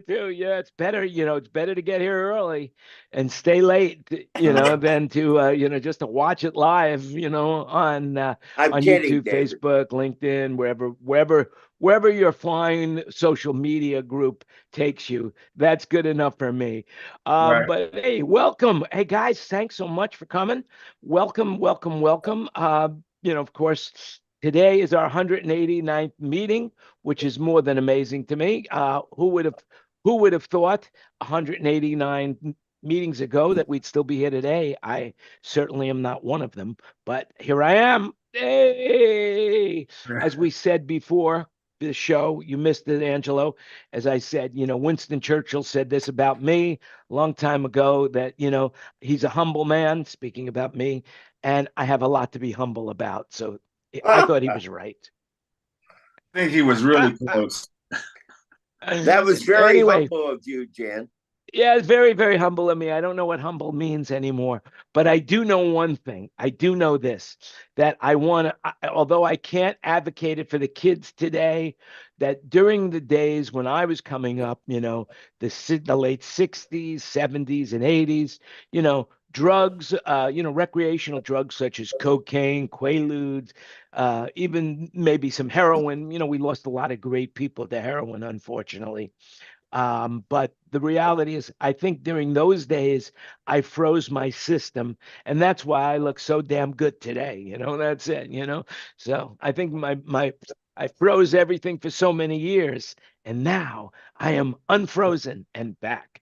too. Yeah, it's better, it's better to get here early and stay late, than to, just to watch it live, I'm on kidding, YouTube, David. Facebook, LinkedIn, wherever your fine social media group takes you. That's good enough for me. Right. But hey, welcome. Hey guys, thanks so much for coming. Welcome, welcome, welcome. Of course, today is our 189th meeting, which is more than amazing to me. Who would have thought 189 meetings ago that we'd still be here today? I certainly am not one of them, but here I am. Hey, as we said before the show, you missed it, Angelo. As I said, Winston Churchill said this about me a long time ago that, he's a humble man, speaking about me, and I have a lot to be humble about. So I thought he was right. I think he was really close. That was very Anyway, humble of you, Jan. yeah, it's very, very humble of me. I don't know what humble means anymore, but I do know one thing. I do know this, that I want to, although I can't advocate it for the kids today, that during the days when I was coming up, the late 60s, 70s, and 80s, drugs, recreational drugs such as cocaine, quaaludes, even maybe some heroin. We lost a lot of great people to heroin, unfortunately. But the reality is, I think during those days, I froze my system, and that's why I look so damn good today. That's it. So I think I froze everything for so many years, and now I am unfrozen and back.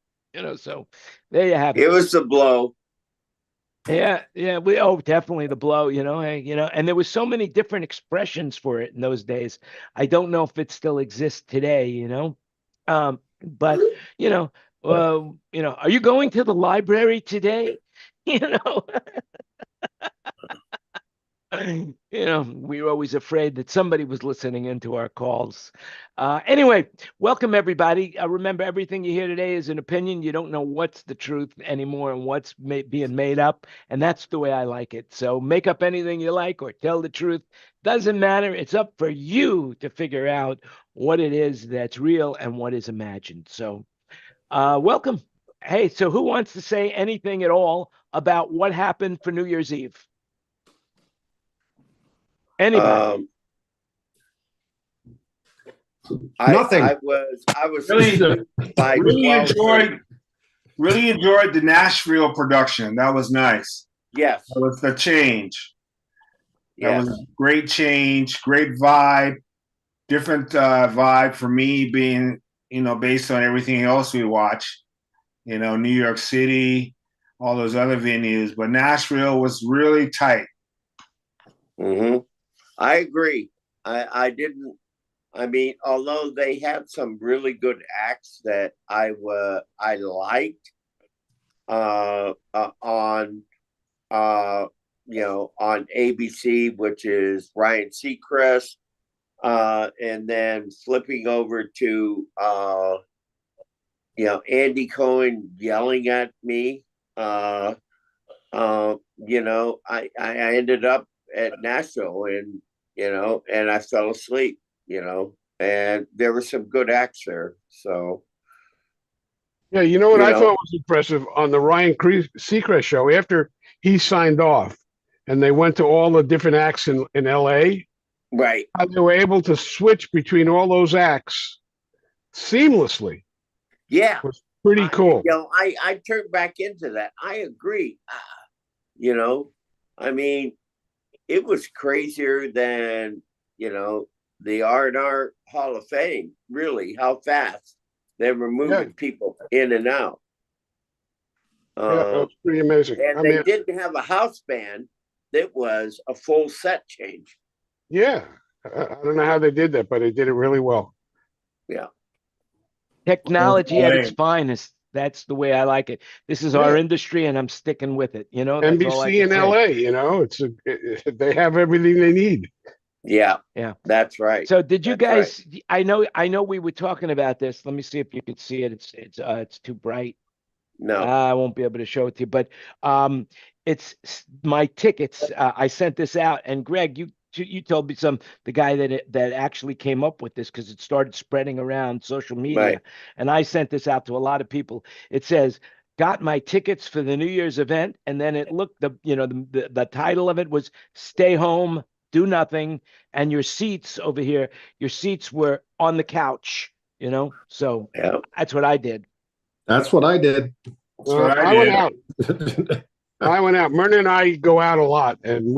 So there you have It it. was the blow. Yeah, yeah, definitely the blow, hey, and there was so many different expressions for it in those days. I don't know if it still exists today, but are you going to the library today? You know, we were always afraid that somebody was listening into our calls. Anyway, welcome everybody. Remember, everything you hear today is an opinion. You don't know what's the truth anymore and what's being made up, and that's the way I like it. So make up anything you like or tell the truth. Doesn't matter. It's up for you to figure out what it is that's real and what is imagined. So, welcome. Hey, so who wants to say anything at all about what happened for New Year's Eve? Anybody? Um, I Nothing. I was Really, asleep by really 12:30. enjoyed, really enjoyed the Nashville production. That was nice. Yes, That was the change. That was a yes, great change, great vibe, different vibe for me being, based on everything else we watch. New York City, all those other venues, but Nashville was really tight. hmm I agree. I didn't. I mean, although they had some really good acts that I liked on uh on ABC, which is Ryan Seacrest, and then flipping over to Andy Cohen yelling at me. Uh, I ended up at Nashville, and I fell asleep. And there were some good acts there. So Yeah, you know what you I know, thought was impressive on the Seacrest show after he signed off and they went to all the different acts in LA, right? how they were able to switch between all those acts seamlessly Yeah, was pretty cool. I turned back into that. I agree. You know, I mean, it was crazier than the R&R Hall of Fame. Really, how fast they were Yeah, moving people in and out. yeah, that Uh, was pretty amazing. and I they mean, didn't have a house band that was a full set change. yeah, I don't know how they did that, but they did it really well. Yeah. Technology at its LA. finest. That's the way I like it. This is our Yeah, industry, and I'm sticking with it. That's all I NBC could in say. LA, they have everything they need. Yeah. Yeah. That's right. So did you That's right. guys? I know we were talking about this. Let me see if you could see it. It's too bright. No. I won't be able to show it to you, but it's my tickets. I sent this out, and Greg, you you told me the guy that actually came up with this because it started spreading around social Right. media, and I sent this out to a lot of people. It says, "Got my tickets for the New Year's event," and then it looked the title of it was "Stay Home, Do Nothing," and your seats were on the couch. So Yeah. that's what I did. That's what I did. That's what I I went did. out. I went out. Myrna and I go out a lot, and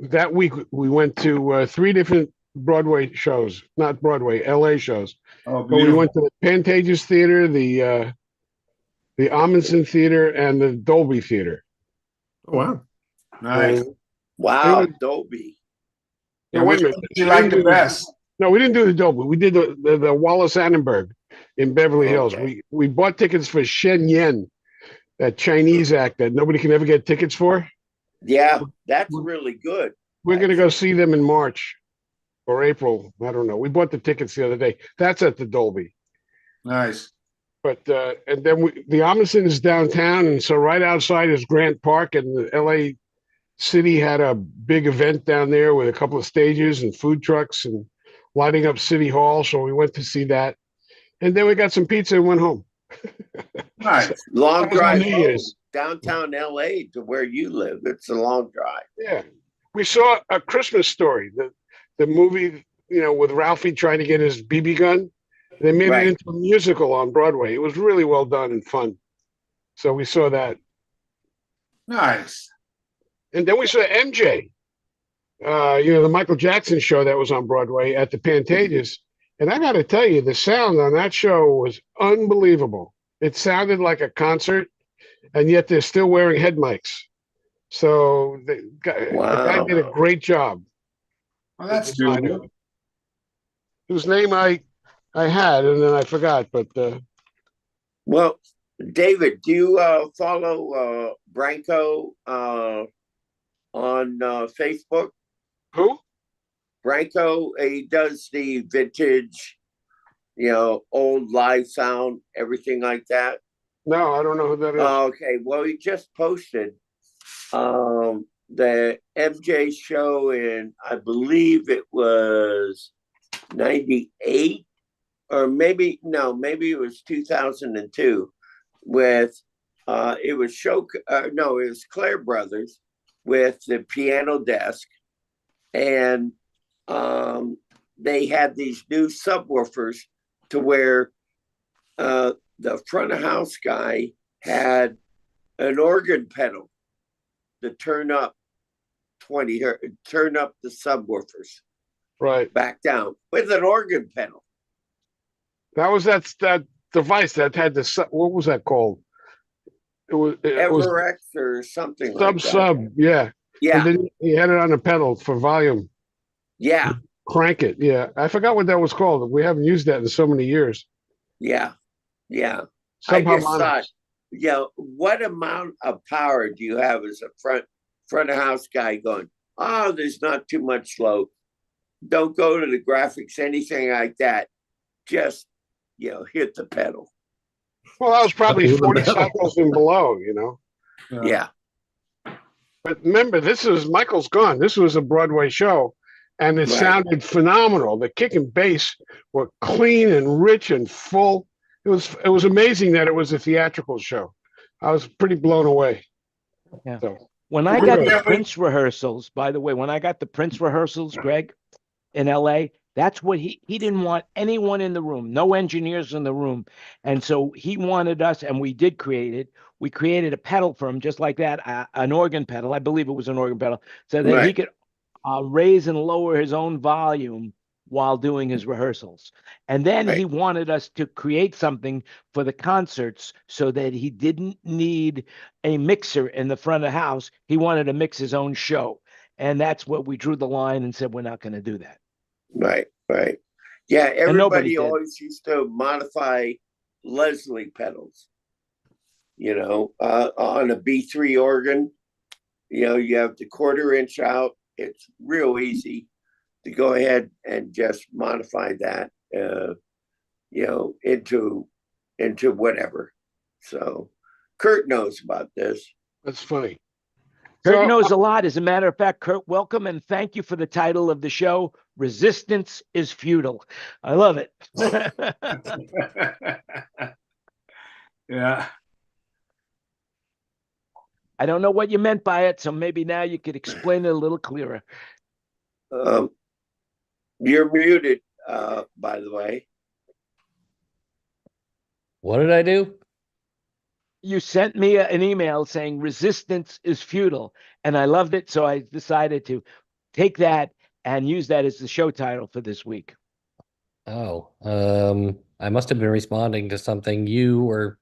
that week we went to 3 different Broadway shows, not Broadway, LA shows. Oh, But we beautiful. went to the Pantages Theater, the Amundsen Theater, and the Dolby Theater. Oh, wow. Nice. And it was, Wow, Dolby. Yeah, no, wait which a minute. one did you We like didn't the do best? No, we didn't do the Dolby. We did the Wallace Annenberg in Beverly Hills. Okay. We bought tickets for Shen Yen, that Chinese act that nobody can ever get tickets for. Yeah, that's really good. We're going to go see them in March or April. I don't know. We bought the tickets the other day. That's at the Dolby. Nice. But and then the Amundsen is downtown, and so right outside is Grant Park, and the LA City had a big event down there with a couple of stages and food trucks and lighting up City Hall. So we went to see that, and then we got some pizza and went home. Nice. Long That was our drive New home. Year's. Downtown LA to where you live. It's a long drive. Yeah, we saw A Christmas Story, the movie, with Ralphie trying to get his BB gun. They made Right. it into a musical on Broadway. It was really well done and fun. So we saw that. Nice. And then we saw MJ, the Michael Jackson show that was on Broadway at the Pantages. And I got to tell you, the sound on that show was unbelievable. It sounded like a concert, and yet they're still wearing head mics. So the guy did a great job. Well, that's Designer, beautiful. whose name I had, and then I forgot. But Well, David, do you follow Branko on Facebook? who? Branko, he does the vintage, old live sound, everything like that. No, I don't know who that is. Okay, well, he just posted the MJ show in, I believe it was 98, or maybe it was 2002, with it was Claire Brothers with the piano desk, and they had these new subwoofers to where the front of house guy had an organ pedal to turn up the subwoofers Right. back down with an organ pedal. That was that device that had what was that called? It was Everex or something like that. sub, yeah. Yeah. And then he had it on a pedal for volume. Yeah. Crank it. Yeah. I forgot what that was called. We haven't used that in so many years. Yeah. Yeah. Sub I just thought, harmonics. what amount of power do you have as a front of house guy going, oh, there's not too much slow. Don't go to the graphics, anything like that. Just, hit the pedal. Well, that was probably Even 40 better. cycles and below, Yeah. But remember, Michael's gone. This was a Broadway show, and it Right. sounded phenomenal. The kick and bass were clean and rich and full. It was amazing that it was a theatrical show. I was pretty blown away. Yeah. So, When I got the Really? Prince rehearsals, by the way, when I got the Prince rehearsals, Greg, in LA, that's what he didn't want anyone in the room, no engineers in the room. And so he wanted us, and we did create it. We created a pedal for him just like that, an organ pedal. I believe it was an organ pedal, so that he Right. could raise and lower his own volume while doing his rehearsals. And then Right. he wanted us to create something for the concerts so that he didn't need a mixer in the front of the house. He wanted to mix his own show. And that's what we drew the line and said, we're not going to do that. Right. Right. Yeah. And nobody Everybody did. always used to modify Leslie pedals, on a B3 organ. You have the 1/4 inch out. It's real easy to go ahead and just modify that, into whatever. So Kurt knows about this. that's funny. Kurt So knows a lot. As a matter of fact, Kurt, welcome and thank you for the title of the show. Resistance is futile. I love it. Yeah. I don't know what you meant by it, so maybe now you could explain it a little clearer. You're muted, by the way. What did I do? You sent me an email saying resistance is futile, and I loved it, so I decided to take that and use that as the show title for this week. Oh, I must have been responding to something you were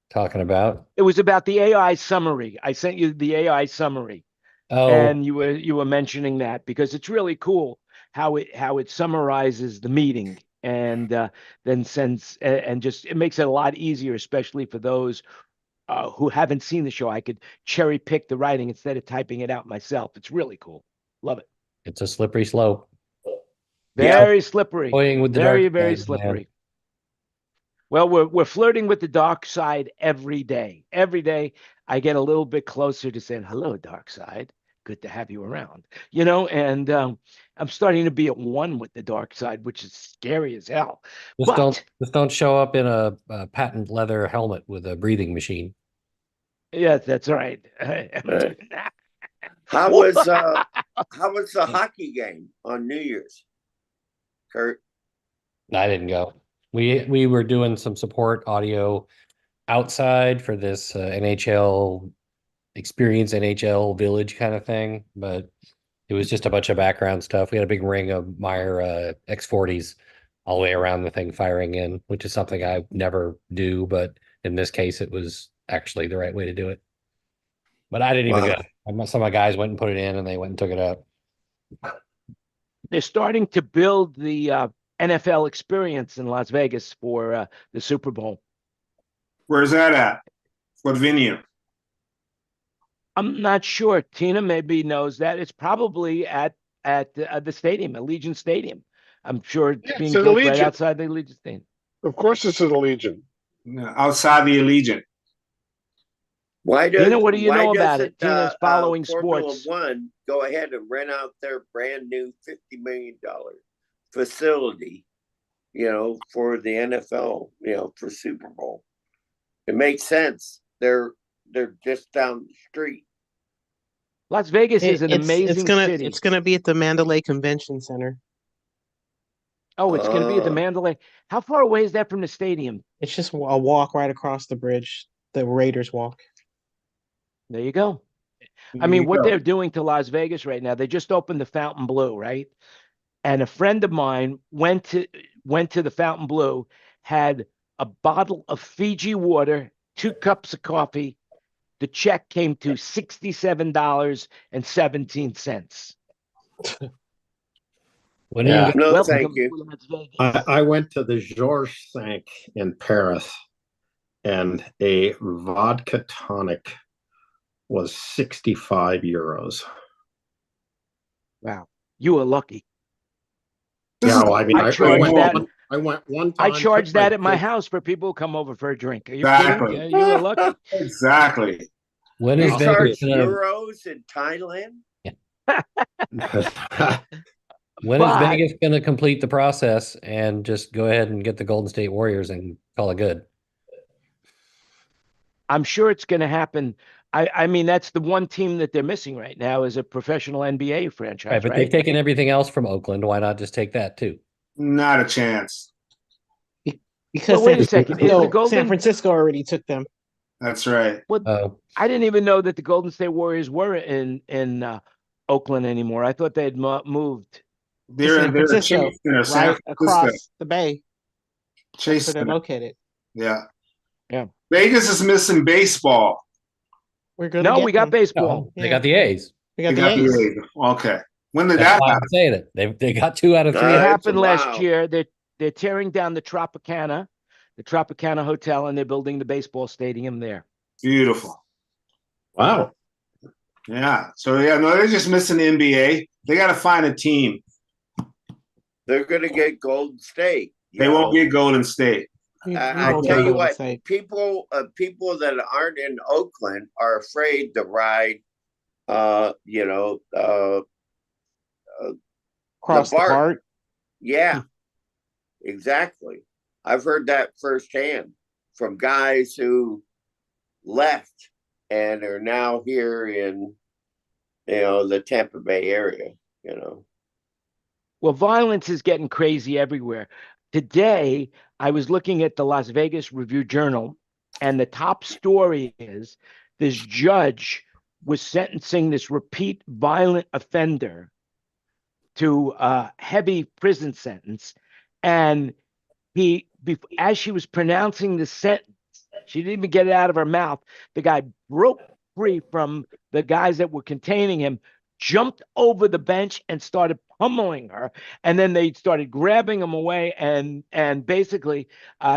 talking about. It was about the AI summary. I sent you the AI summary. Oh, And you were mentioning that because it's really cool how it summarizes the meeting and then sends and just it makes it a lot easier, especially for those who haven't seen the show. I could cherry pick the writing instead of typing it out myself. It's really cool. Love it. it's a slippery slope. Very slippery. Toying with the Very, dark very side, slippery. man. Well, we're flirting with the dark side every day. Every day I get a little bit closer to saying, hello, dark side. Good to have you around. And I'm starting to be at one with the dark side, which is scary as hell. Just don't show up in a patent leather helmet with a breathing machine. Yes, that's right. How was the hockey game on New Year's, Kurt? I didn't go. We were doing some support audio outside for this NHL experience, NHL village kind of thing, but it was just a bunch of background stuff. We had a big ring of Meyer X40s all the way around the thing firing in, which is something I never do, but in this case, it was actually the right way to do it. But I didn't even go. Some of my guys went and put it in, and they went and took it out. They're starting to build the NFL experience in Las Vegas for the Super Bowl. Where's that at? What venue? I'm not sure. Tina maybe knows that. It's probably at the stadium, Allegiant Stadium. I'm sure it's being built right outside the Allegiant Stadium. Of course, it's an Allegiant. Outside the Allegiant. Why does Tina, what do you know about it? doesn't, Tina's following Formula sports. One go ahead and rent out their brand new $50 million facility, for the NFL, for Super Bowl? It makes sense. They're just down the street. Las Vegas is an amazing city. It's gonna be at the Mandalay Convention Center. Oh, it's going to be at the Mandalay. How far away is that from the stadium? It's just a walk right across the bridge, the Raiders walk. There you go. I mean, what they're doing to Las Vegas right now, they just opened the Fountain Blue, right? And a friend of mine went to the Fountain Blue, had a bottle of Fiji water, 2 cups of coffee. The check came to $67.17. When are you No, Welcome thank to you. Las Vegas. I went to the Georges V in Paris, and a vodka tonic was 65 euros. Wow, you were lucky. Yeah, well, I mean, I went one time. I charge that at my house for people who come over for a drink. Are you Exactly. kidding? Yeah, you were lucky. Exactly. When You is charge Vegas gonna, euros in Thailand? when is Vegas going to complete the process and just go ahead and get the Golden State Warriors and call it good? I'm sure it's going to happen. I mean, that's the one team that they're missing right now is a professional NBA franchise, Right, but they've taken everything else from Oakland. Why not just take that too? Not a chance. Because Well, wait a second. Is the Golden... San Francisco already took them. That's right. Well, I didn't even know that the Golden State Warriors were in Oakland anymore. I thought they had moved. They're San Francisco, right across the bay. Chase, where they're located. Yeah. Yeah. Vegas is missing baseball. We're good. No, we got baseball. They got the A's. We got the A's. Okay. When did That's that why happen? I'm saying it. They got 2 out of 3. It happened last year. They're tearing down the Tropicana Hotel, and they're building the baseball stadium there. Beautiful. Wow. Yeah. So they're just missing the NBA. They got to find a team. They're going to get Golden State. They won't get Golden State. You I won't tell be you able to what, say people that aren't in Oakland are afraid to ride, you know, the cross the BART. BART. Yeah, exactly. I've heard that firsthand from guys who left and are now here in, the Tampa Bay area, Well, violence is getting crazy everywhere. Today, I was looking at the Las Vegas Review Journal, and the top story is this judge was sentencing this repeat violent offender to a heavy prison sentence. And as she was pronouncing the sentence, she didn't even get it out of her mouth. The guy broke free from the guys that were containing him, jumped over the bench and started pummeling her. And then they started grabbing him away. And basically,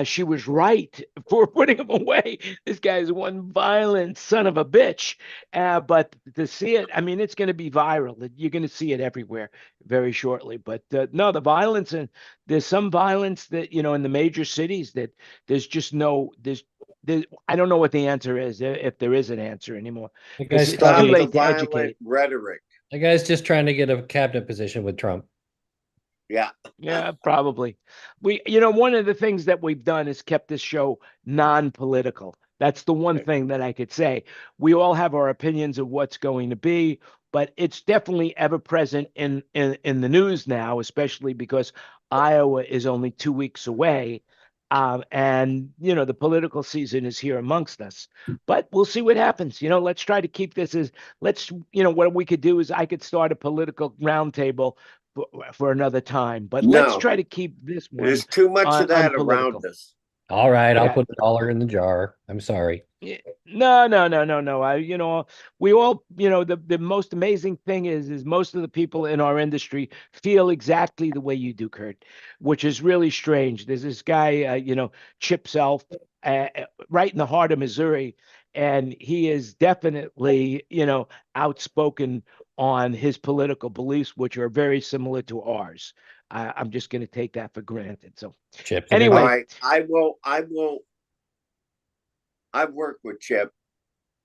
she was right for putting him away. This guy's one violent son of a bitch. But to see it, I mean, it's going to be viral. You're going to see it everywhere very shortly. But no, the violence, and there's some violence that, in the major cities that there's just I don't know what the answer is, if there is an answer anymore, The because guy's it's too Stop probably the late to violent educate. rhetoric. the guy's just trying to get a cabinet position with Trump. Yeah. Yeah, probably. One of the things that we've done is kept this show non-political. That's the one thing that I could say. We all have our opinions of what's going to be, but it's definitely ever present in the news now, especially because Iowa is only 2 weeks away. And the political season is here amongst us, but we'll see what happens. Let's try to keep this as what we could do is I could start a political roundtable for another time, but let's No, try to keep this one there's too much of that around unpolitical. us. All right, I'll Yeah. put a dollar in the jar. I'm sorry. Yeah. No, no, no, no, no. We all, the most amazing thing is most of the people in our industry feel exactly the way you do, Kurt, which is really strange. There's this guy, Chip Self, right in the heart of Missouri, and he is definitely, outspoken on his political beliefs, which are very similar to ours. I'm just going to take that for granted. So Chip's a good All anyway, guy. right. I've worked with Chip.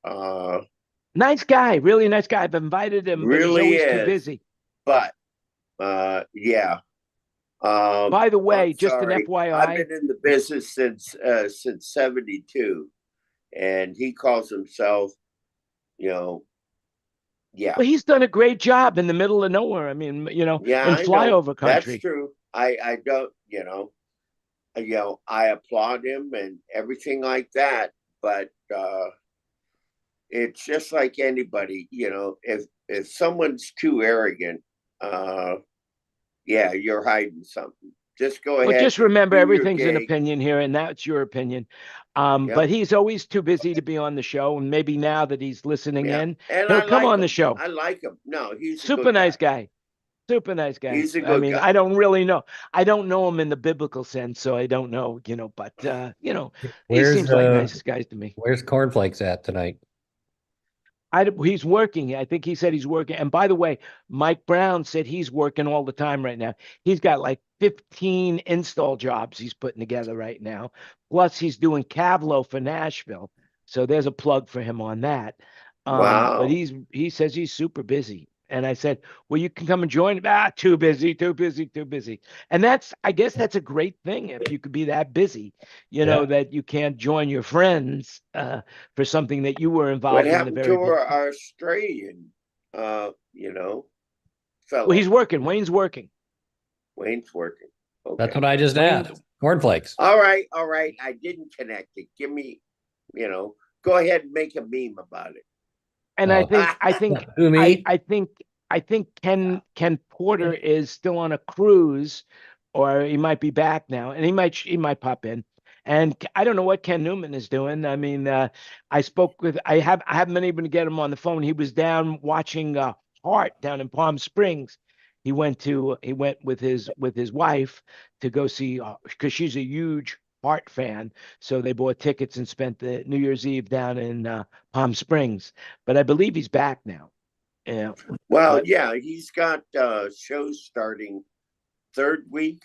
Uh, nice guy, really nice guy. I've invited him, but he's really always too is. busy. But yeah. By the I'm way, just an sorry. I've FYI, been in the business since '72, and he calls himself, yeah, well, he's done a great job in the middle of nowhere. I mean, yeah. in I know flyover that's country. true. I don't, I applaud him and everything like that. But it's just like anybody, if someone's too arrogant, yeah, you're hiding something. Just go Well, ahead just and remember do your everything's an gig. opinion here, and that's your opinion. Yep. But he's always too busy to be on the show. And maybe now that he's listening Yeah. in, And he'll I come like on the him. show. I like him. No, he's a Super good nice guy. guy. Super nice guy. He's a I good mean, guy. I don't really know. I don't know him in the biblical sense, so I don't know, but he Where's seems like nice guys to me. where's Cornflakes at tonight? He's working. I think he said he's working. And by the way, Mike Brown said he's working all the time right now. He's got like 15 install jobs he's putting together right now. Plus, he's doing Cavlo for Nashville. So there's a plug for him on that. But Wow. he says he's super busy. And I said, well, you can come and join. Too busy, too busy, too busy. And I guess that's a great thing if you could be that busy, Yeah. that you can't join your friends for something that you were What involved in the happened to very beginning. our Australian, uh, you know, Well, fellow? he's working. Wayne's working. Wayne's working. That's Okay. what I just Wayne, asked. Cornflakes. All right. All right. I didn't connect it. Give me, go ahead and make a meme about it. and Oh, who me? I think Ken Porter is still on a cruise, or he might be back now, and he might pop in. And I don't know what Ken Newman is doing. I mean, I haven't been able to get him on the phone. He was down watching Heart down in Palm Springs. He went with his wife to go see, because she's a huge Heart fan. So they bought tickets and spent the New Year's Eve down in Palm Springs. But I believe he's back now. Yeah. Well, But yeah, he's got shows starting third week,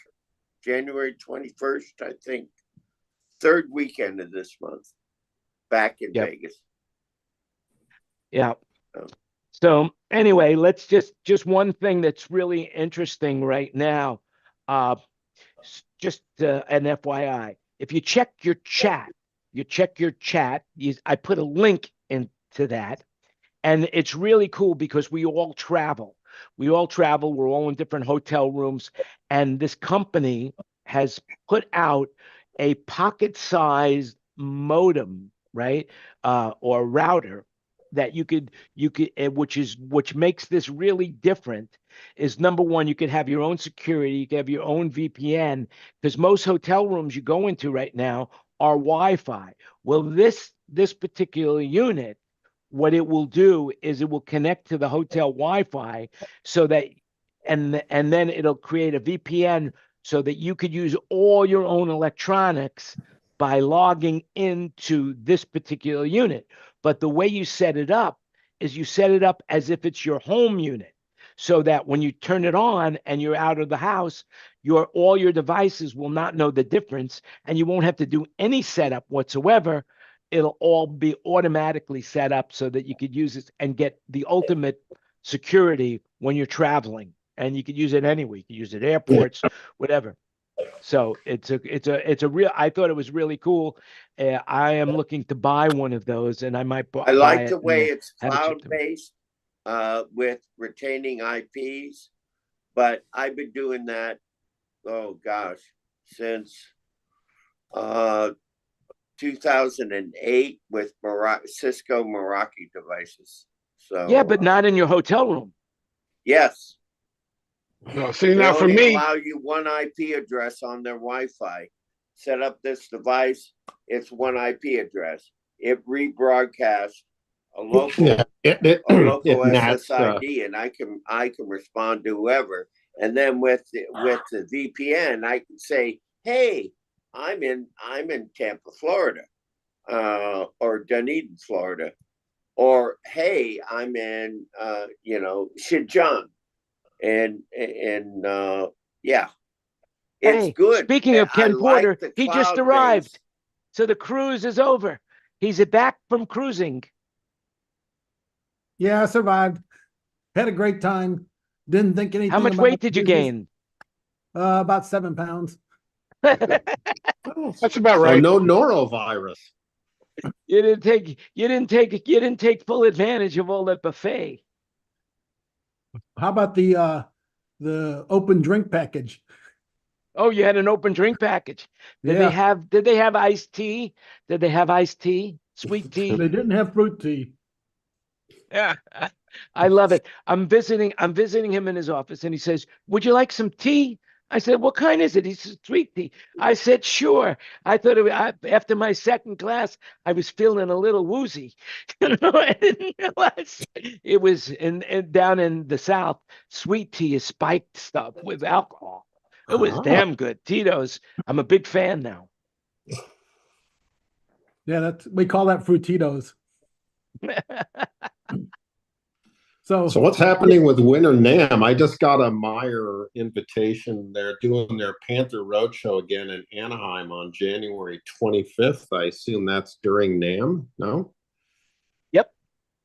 January 21st, I think. third weekend of this month, back in Vegas. Yeah. Oh. So anyway, let's just one thing that's really interesting right now. Just an FYI, if you check your chat, I put a link into that, and it's really cool because we all travel. We're all in different hotel rooms, and this company has put out a pocket-sized modem, right? Or router that which makes this really different is number one, you could have your own security, you could have your own VPN, because most hotel rooms you go into right now are Wi-Fi. Well, this particular unit, what it will do is it will connect to the hotel Wi-Fi so that and then it'll create a VPN so that you could use all your own electronics by logging into this particular unit. But the way you set it up is you set it up as if it's your home unit, so that when you turn it on and you're out of the house, all your devices will not know the difference, and you won't have to do any setup whatsoever. It'll all be automatically set up so that you could use it and get the ultimate security when you're traveling. And you could use it anywhere. You could use it at airports, whatever. So it's a real. I thought it was really cool. I am looking to buy one of those, and I might buy I like it the way it's have it cloud shipped to me. based, with retaining IPs, but I've been doing that, oh gosh, since 2008 with Cisco Meraki devices. So Yeah, but not in your hotel room. yes, No, see, they now for only me, allow you one IP address on their Wi-Fi. Set up this device, it's one IP address. It rebroadcasts a local Yeah, a local that's, SSID, and I can respond to whoever. And then with the VPN, I can say, "Hey, I'm in Tampa, Florida, or Dunedin, Florida," or "Hey, I'm in Xinjiang," and yeah, it's Hey, good. speaking of I Ken like Porter, the he just cloud arrived. base. So the cruise is over. He's back from cruising. Yeah, I survived. Had a great time. Didn't think How anything much about weight did you business. gain? About 7 pounds. that's about so right. no norovirus. You didn't take full advantage of all that buffet. How about the open drink package? Oh, you had an open drink package. Did they Yeah, have iced tea? Did they have iced tea? Sweet tea? they didn't have fruit tea. Yeah. I love it. I'm visiting him in his office, and he says, "Would you like some tea?" I said, "What kind is it?" He says, "Sweet tea." I said, "Sure." I thought after my second glass, I was feeling a little woozy. I didn't realize it was down in the South. Sweet tea is spiked stuff with alcohol. It was damn good. Tito's. I'm a big fan now. Yeah, we call that Frutitos. So what's happening with Winter Nam? I just got a Meyer invitation. They're doing their Panther Roadshow again in Anaheim on January 25th. I assume that's during Nam, no? Yep.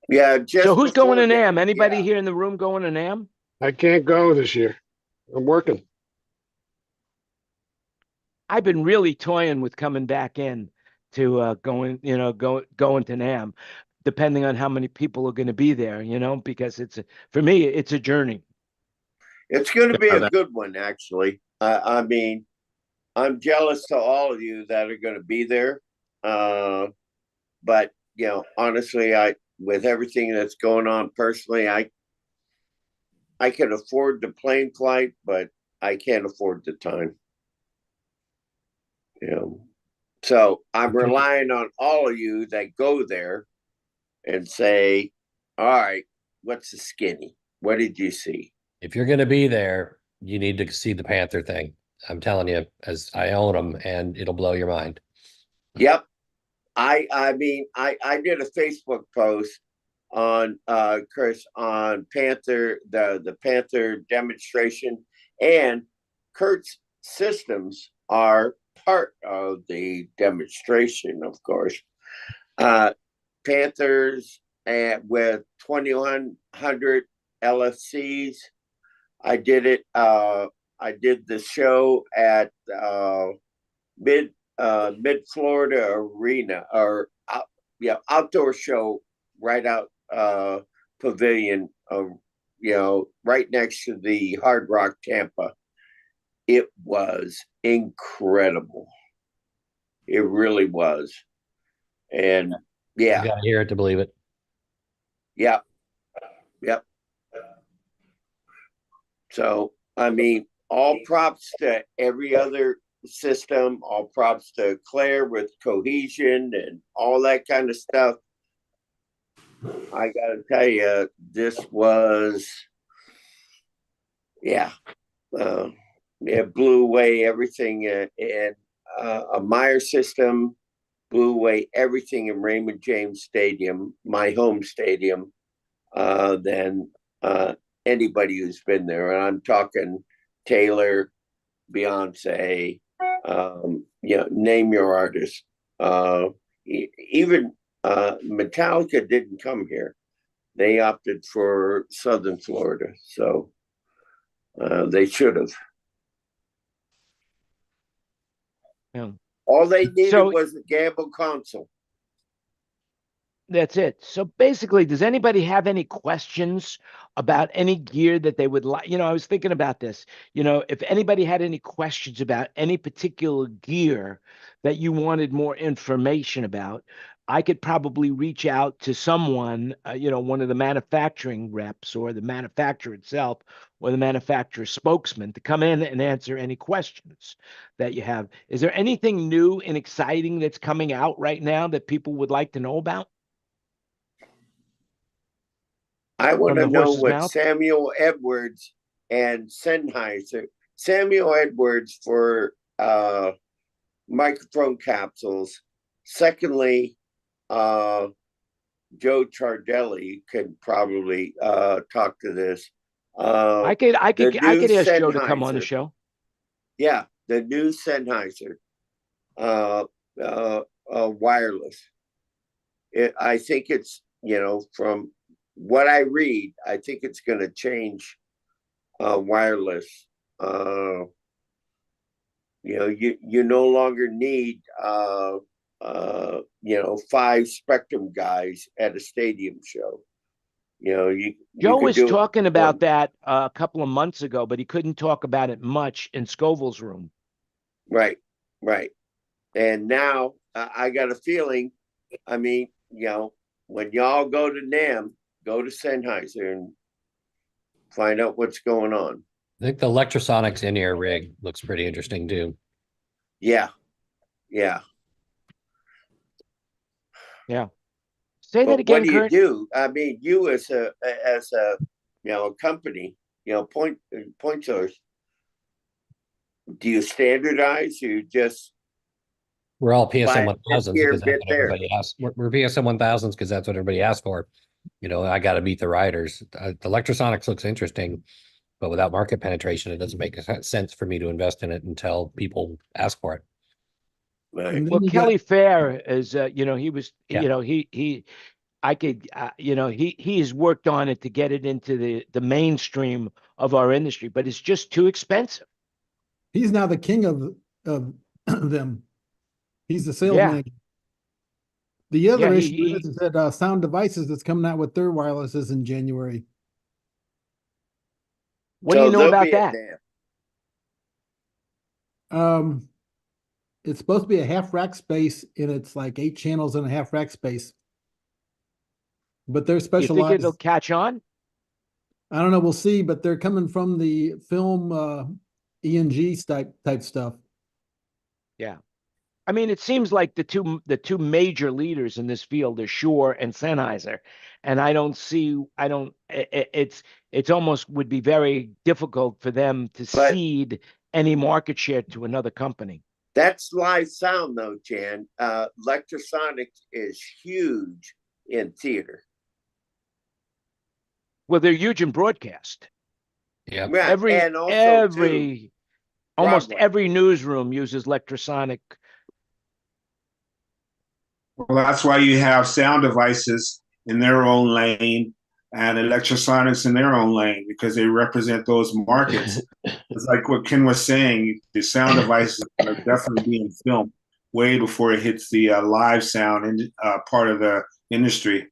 Yeah, just So who's going to before NAM? then, Anybody yeah. here in the room going to NAM? I can't go this year. I'm working. I've been really toying with coming back in to going to NAM, depending on how many people are going to be there, because for me, it's a journey. It's going to be a that- good one, actually. I mean, I'm jealous to all of you that are going to be there. But honestly, with everything that's going on personally, I can afford the plane flight, but I can't afford the time. So I'm relying on all of you that go there and say, "All right, what's the skinny? What did you see?" If you're going to be there, you need to see the Panther thing. I'm telling you, as I own them, and it'll blow your mind. Yep. I mean, I did a Facebook post on Chris on Panther, the Panther demonstration, and Kurt's systems are part of the demonstration, of course. Panthers with 2100 LFCs. I did it. I did the show at Mid Florida Arena, or outdoor show right out pavilion. Right next to the Hard Rock Tampa. It was incredible. It really was. And yeah. You gotta hear it to believe it. Yeah. Yep. So, I mean, all props to every other system, all props to Claire with cohesion and all that kind of stuff. I got to tell you, this was, it blew away everything. And a Meyer system blew away everything in Raymond James Stadium, my home stadium, than anybody who's been there. And I'm talking Taylor, Beyonce, name your artist. Even Metallica didn't come here. They opted for Southern Florida. So they should have. Yeah. All they needed was a gamble console. That's it. So basically, does anybody have any questions about any gear that they would like? I was thinking about this. If anybody had any questions about any particular gear that you wanted more information about, I could probably reach out to someone, one of the manufacturing reps or the manufacturer itself or the manufacturer spokesman to come in and answer any questions that you have. Is there anything new and exciting that's coming out right now that people would like to know about? I want to know what Samuel Edwards and Sennheiser. Samuel Edwards for microphone capsules. Secondly, Joe Chardelli could probably talk to this. I could ask Joe to come on the show. Yeah, the new Sennheiser wireless. I think it's, from what I read, I think it's going to change wireless. You no longer need 5 Spectrum guys at a stadium show. Joe was talking about that a couple of months ago, but he couldn't talk about it much in Scoville's room. Right. And now I got a feeling, when y'all go to NAMM, go to Sennheiser and find out what's going on. I think the Electrosonics in-ear rig looks pretty interesting too. Yeah. Say that again, what do Kurt? you do? I mean, you as a company, point source, do you standardize? You just we're all PSM 1000s because that's what everybody asks. We're PSM 1000s because that's what everybody asks for. I got to beat the riders. The Electrosonics looks interesting, but without market penetration, it doesn't make sense for me to invest in it until people ask for it. Right. Well, Kelly Fair is, he was, he has worked on it to get it into the mainstream of our industry, but it's just too expensive. He's now the king of them. He's the sales manager. The other issue is that Sound Devices that's coming out with their wirelesses in January. What do you know about that? It's supposed to be a half rack space, and it's like 8 channels and a half rack space. But they're specialized. You think it'll catch on? I don't know. We'll see. But they're coming from the film ENG type stuff. Yeah. I mean, it seems like the two major leaders in this field are Shure and Sennheiser, and it's almost would be very difficult for them to cede any market share to another company. That's live sound though, Jan. Electrosonic is huge in theater. Well, they're huge in broadcast. Yeah. Every Almost Broadway. every newsroom uses electrosonic. Well, that's why you have sound devices in their own lane and electrosonics in their own lane, because they represent those markets. It's like what Ken was saying, the sound devices are definitely being filmed way before it hits the live sound part of the industry.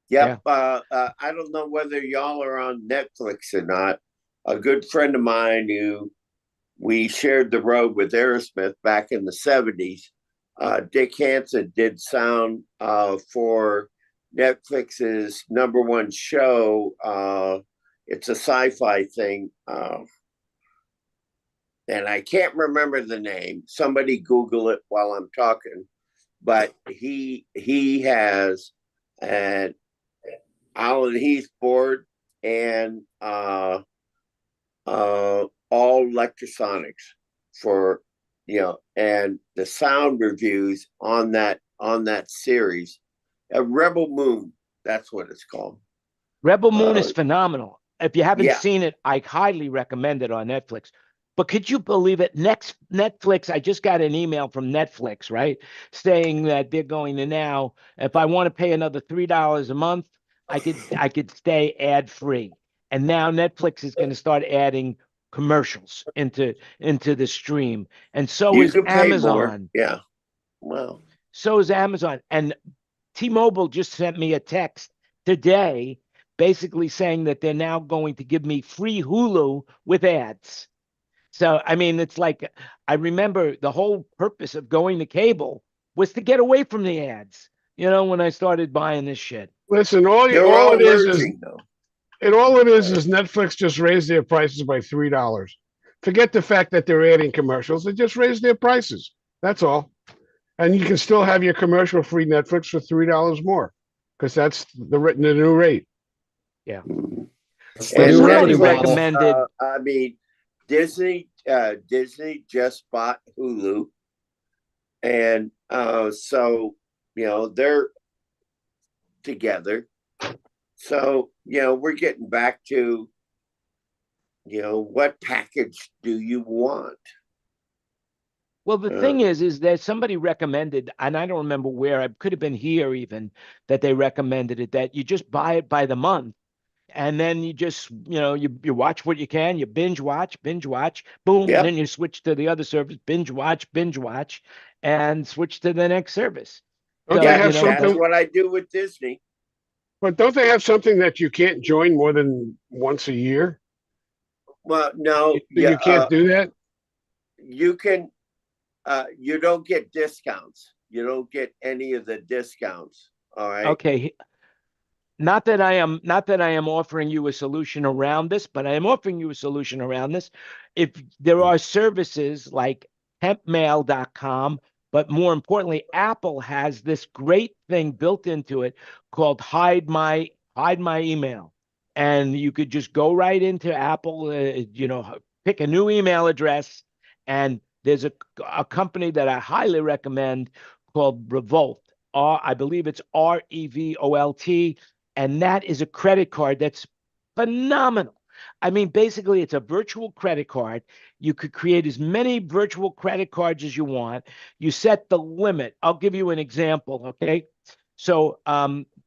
Yep. Yeah. I don't know whether y'all are on Netflix or not. A good friend of mine who we shared the road with Aerosmith back in the 70s, Dick Hansen did sound for Netflix's #1 show. It's a sci-fi thing. And I can't remember the name. Somebody Google it while I'm talking. But he has an Alan Heath board and all electrosonics for, and the sound reviews on that series. Rebel Moon, that's what it's called. Rebel Moon is phenomenal. If you haven't seen it, I highly recommend it on Netflix. But could you believe it? Netflix, I just got an email from Netflix, right? Saying that they're going to now, if I want to pay another $3 a month, I could stay ad-free. And now Netflix is going to start adding commercials into the stream. And so is Amazon. Yeah. Well. So is Amazon. And T-Mobile just sent me a text today basically saying that they're now going to give me free Hulu with ads. So, I mean, it's like, I remember the whole purpose of going to cable was to get away from the ads, when I started buying this shit. Listen, all it is Netflix just raised their prices by $3. Forget the fact that they're adding commercials. They just raised their prices. That's all. And you can still have your commercial-free Netflix for $3 more, because that's the new rate. Yeah. And somebody recommended. I mean, Disney just bought Hulu, and so they're together. So we're getting back to what package do you want? Well, the thing is that somebody recommended, and I don't remember where, I could have been here even, that they recommended it, that you just buy it by the month. And then you just, you watch what you can, you binge watch, boom, and then you switch to the other service, binge watch, and switch to the next service. Don't they have something? That's what I do with Disney. But don't they have something that you can't join more than once a year? Well, no. You can't do that? You can, you don't get discounts. You don't get any of the discounts. All right. Okay. Not that I am offering you a solution around this, but I am offering you a solution around this. If there are services like tempmail.com, but more importantly, Apple has this great thing built into it called hide my email. And you could just go right into Apple, pick a new email address. And there's a company that I highly recommend called Revolt. I believe it's REVOLT. And that is a credit card that's phenomenal. I mean, basically, it's a virtual credit card. You could create as many virtual credit cards as you want. You set the limit. I'll give you an example, okay? So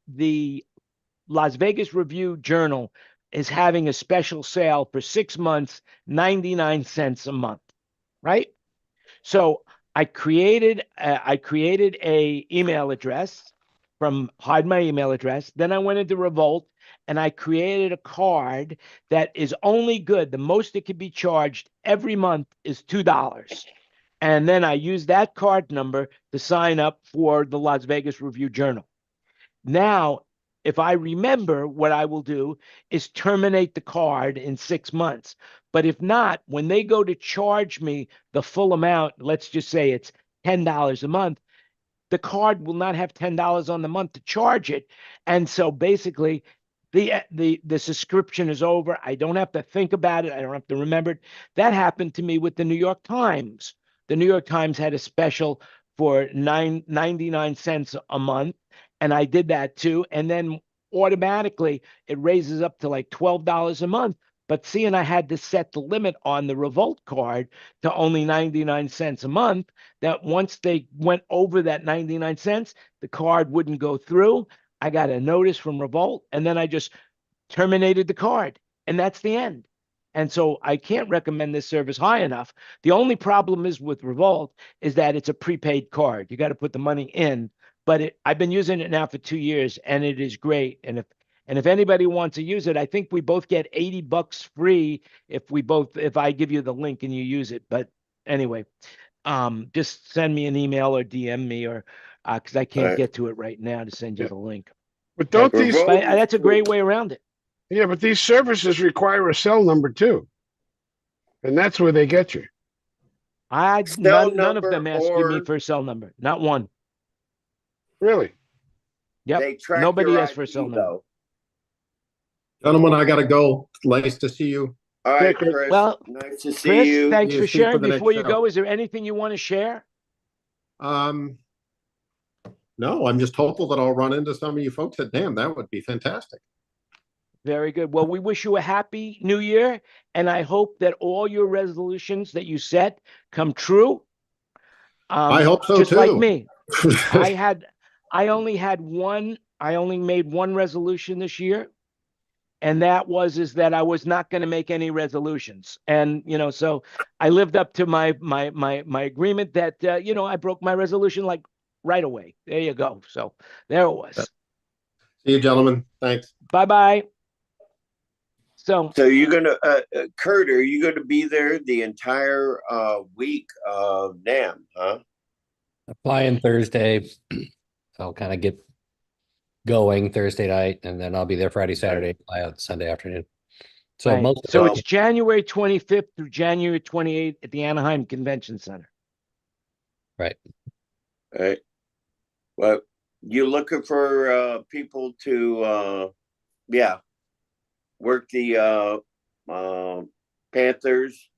the Las Vegas Review-Journal is having a special sale for 6 months, 99 cents a month, right? So I created a email address from hide my email address. Then I went into Revolt and I created a card that is only good. The most it could be charged every month is $2. And then I used that card number to sign up for the Las Vegas Review-Journal. Now, if I remember, what I will do is terminate the card in 6 months. But if not, when they go to charge me the full amount, let's just say it's $10 a month, the card will not have $10 on the month to charge it. And so basically the subscription is over. I don't have to think about it. I don't have to remember it. That happened to me with the New York Times. The New York Times had a special for 99 cents a month. And I did that too. And then automatically it raises up to like $12 a month. But seeing I had to set the limit on the Revolt card to only 99 cents a month, that once they went over that 99 cents, the card wouldn't go through. I got a notice from Revolt, and then I just terminated the card, and that's the end. And so I can't recommend this service high enough. The only problem is with Revolt is that it's a prepaid card. You got to put the money in, but I've been using it now for 2 years, and it is great. And if anybody wants to use it, I think we both get $80 free if I give you the link and you use it. But anyway, just send me an email or DM me, or because I can't get to it right now to send you the link. But don't these? But that's a great way around it. Yeah, but these services require a cell number too, and that's where they get you. None of them asking me for a cell number. Not one. Really? Yep. Nobody asked for a cell number. Gentlemen, I got to go. Nice to see you. All right, Chris. Well, nice to see you. Thanks for sharing. Before you go, is there anything you want to share? No, I'm just hopeful that I'll run into some of you folks at NAMM. That would be fantastic. Very good. Well, we wish you a happy new year, and I hope that all your resolutions that you set come true. I hope so just too. Like me. I only made one resolution this year, and that is that I was not going to make any resolutions. And so I lived up to my agreement that I broke my resolution like right away. There you go. So there it was. See you, gentlemen. Thanks. Bye-bye. So you're gonna, Kurt, are you gonna be there the entire week of NAMM, huh? I fly in Thursday, so I'll kind of get going Thursday night, and then I'll be there Friday, Saturday, fly out Sunday afternoon. So right. It's January 25th through January 28th at the Anaheim Convention Center. Right. Right. Well, you looking for people to work the Panthers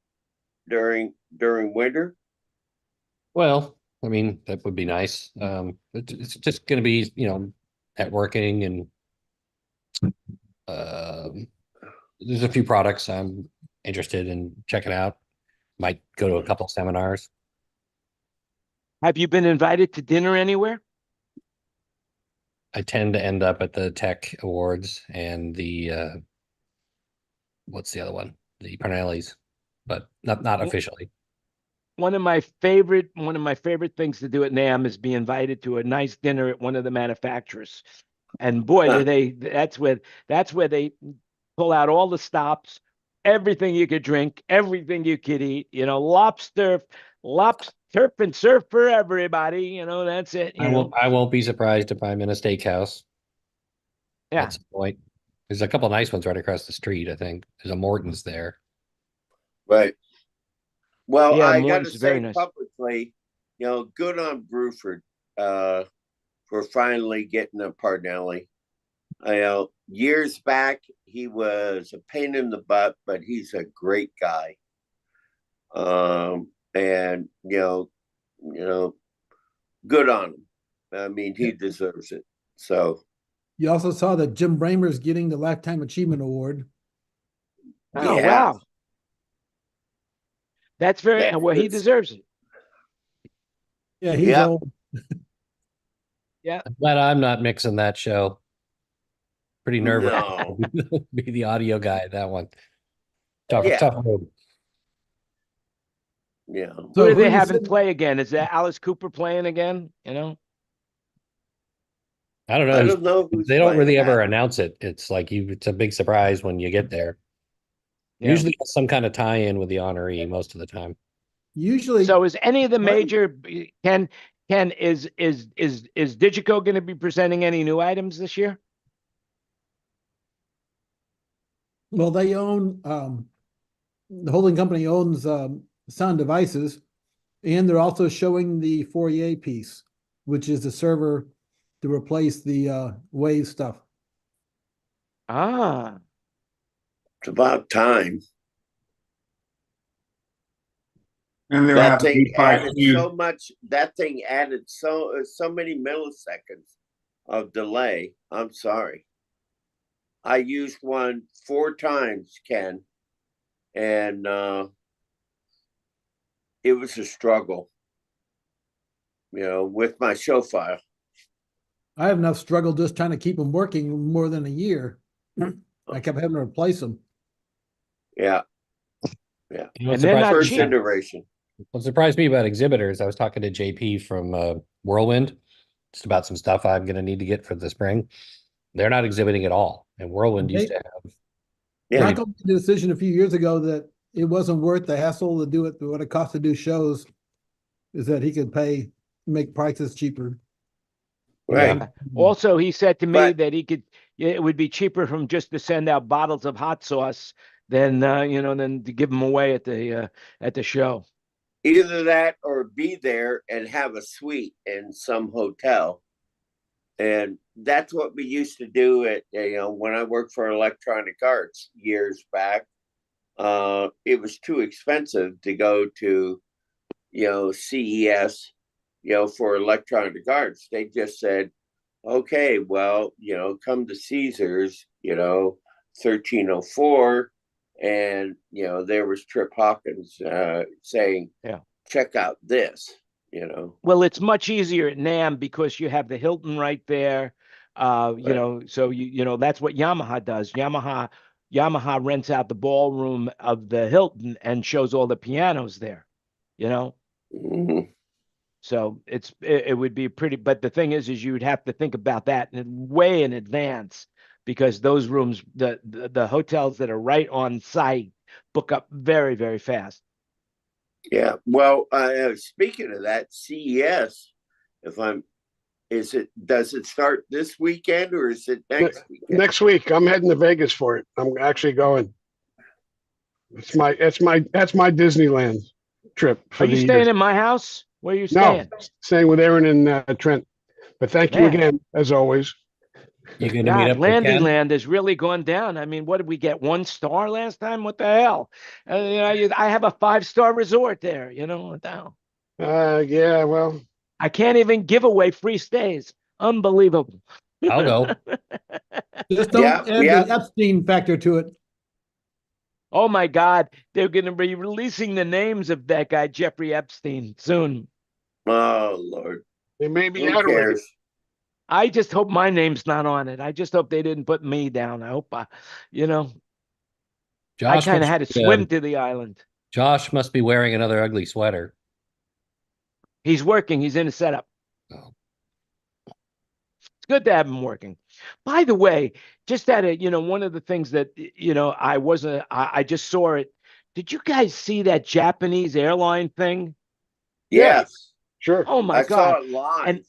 during winter? Well, I mean, that would be nice. It's just going to be, networking, and there's a few products I'm interested in checking out. Might go to a couple seminars. Have you been invited to dinner anywhere? I tend to end up at the Tech Awards and the what's the other one? The Parnelli's, but not officially. One of my favorite things to do at NAMM is be invited to a nice dinner at one of the manufacturers. And boy, that's where they pull out all the stops, everything you could drink, everything you could eat, lobster, turf and surf for everybody, that's it. I won't be surprised if I'm in a steakhouse. Yeah. At some point. There's a couple of nice ones right across the street, I think. There's a Morton's there. Right. Well, yeah, I got to say nice. Publicly, good on Bruford for finally getting a Parnelli. Years back, he was a pain in the butt, but he's a great guy. And good on him. I mean, he deserves it. So you also saw that Jim Bramer's getting the Lifetime Achievement Award. Oh, yeah. Wow. That's he deserves it. Yeah, he's old. Yeah. I'm glad I'm not mixing that show. Pretty nervous. No. Be the audio guy at that one. Tough road. Yeah. So who do they have in play again? Is that Alice Cooper playing again? I don't know. I don't know. They don't really ever announce it. It's like it's a big surprise when you get there. Yeah. Usually some kind of tie-in with the honoree most of the time. Usually. So is any of the major is Digico going to be presenting any new items this year? Well, they own the holding company owns Sound Devices, and they're also showing the Fourier piece, which is the server to replace the Wave stuff. Ah. It's about time. And that thing added so much. That thing added so many milliseconds of delay. I'm sorry. I used one 4 times, Ken, and it was a struggle, with my show file. I have enough struggle just trying to keep them working more than a year. I kept having to replace them. Yeah. What And they're not First cheap. iteration. What surprised me about exhibitors, I was talking to JP from Whirlwind, just about some stuff I'm going to need to get for the spring. They're not exhibiting at all, and Whirlwind used to have. Yeah. Michael made the decision a few years ago that it wasn't worth the hassle to do it. What it costs to do shows is that he could make prices cheaper. Right. Yeah. Also, he said to me But- that it would be cheaper from just to send out bottles of hot sauce than than to give them away at the show. Either that or be there and have a suite in some hotel. And that's what we used to do at, when I worked for Electronic Arts years back. It was too expensive to go to, CES, for Electronic Arts. They just said, okay, well, come to Caesars, 1304. And, there was Trip Hawkins saying, yeah, check out this, Well, it's much easier at NAMM because you have the Hilton right there. So that's what Yamaha does. Yamaha rents out the ballroom of the Hilton and shows all the pianos there, Mhm. So it would be pretty, but the thing is you would have to think about that way in advance because those rooms, the hotels that are right on site book up very, very fast. Yeah. Well, speaking of that, CES, does it start this weekend or is it next weekend? Next week. I'm heading to Vegas for it. I'm actually going. That's my Disneyland trip for Are you the staying year. in my house? Where are you No, staying? staying with Aaron and Trent. But thank you Man. again, as always. You're going to meet up with Landy Ken? Land has really gone down. I mean, what did we get? 1 star last time? What the hell? I have a 5-star resort there. What the hell? Yeah, well, I can't even give away free stays. Unbelievable. I'll go. Just don't add Yeah. the Epstein factor to it. Oh my God, they're going to be releasing the names of that guy Jeffrey Epstein soon. Oh Lord, they may be who out already. cares? I just hope my name's not on it. I just hope they didn't put me down. I hope I Josh kind of must had to be, swim to the island. Josh must be wearing another ugly sweater. He's working. He's in a setup. Oh. It's good to have him working. By the way, just that, one of the things that, I just saw it. Did you guys see that Japanese airline thing? Yes. Sure. Oh my I saw God. it live. And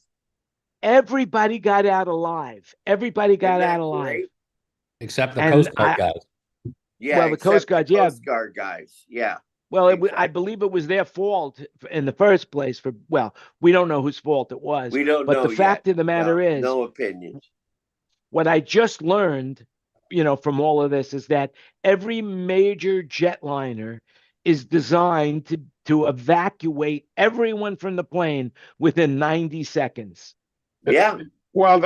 everybody got out alive. Everybody got Isn't that out alive. great? Except the And Coast Guard guys. Yeah. Well, the Coast Guard, yeah. Coast Guard guys. Yeah. Well, I Exactly. believe it was their fault in the first place. We don't know whose fault it was. We don't but know the fact yet. of the matter is, no opinions. what I just learned, from all of this is that every major jetliner is designed to evacuate everyone from the plane within 90 seconds. Yeah. Well,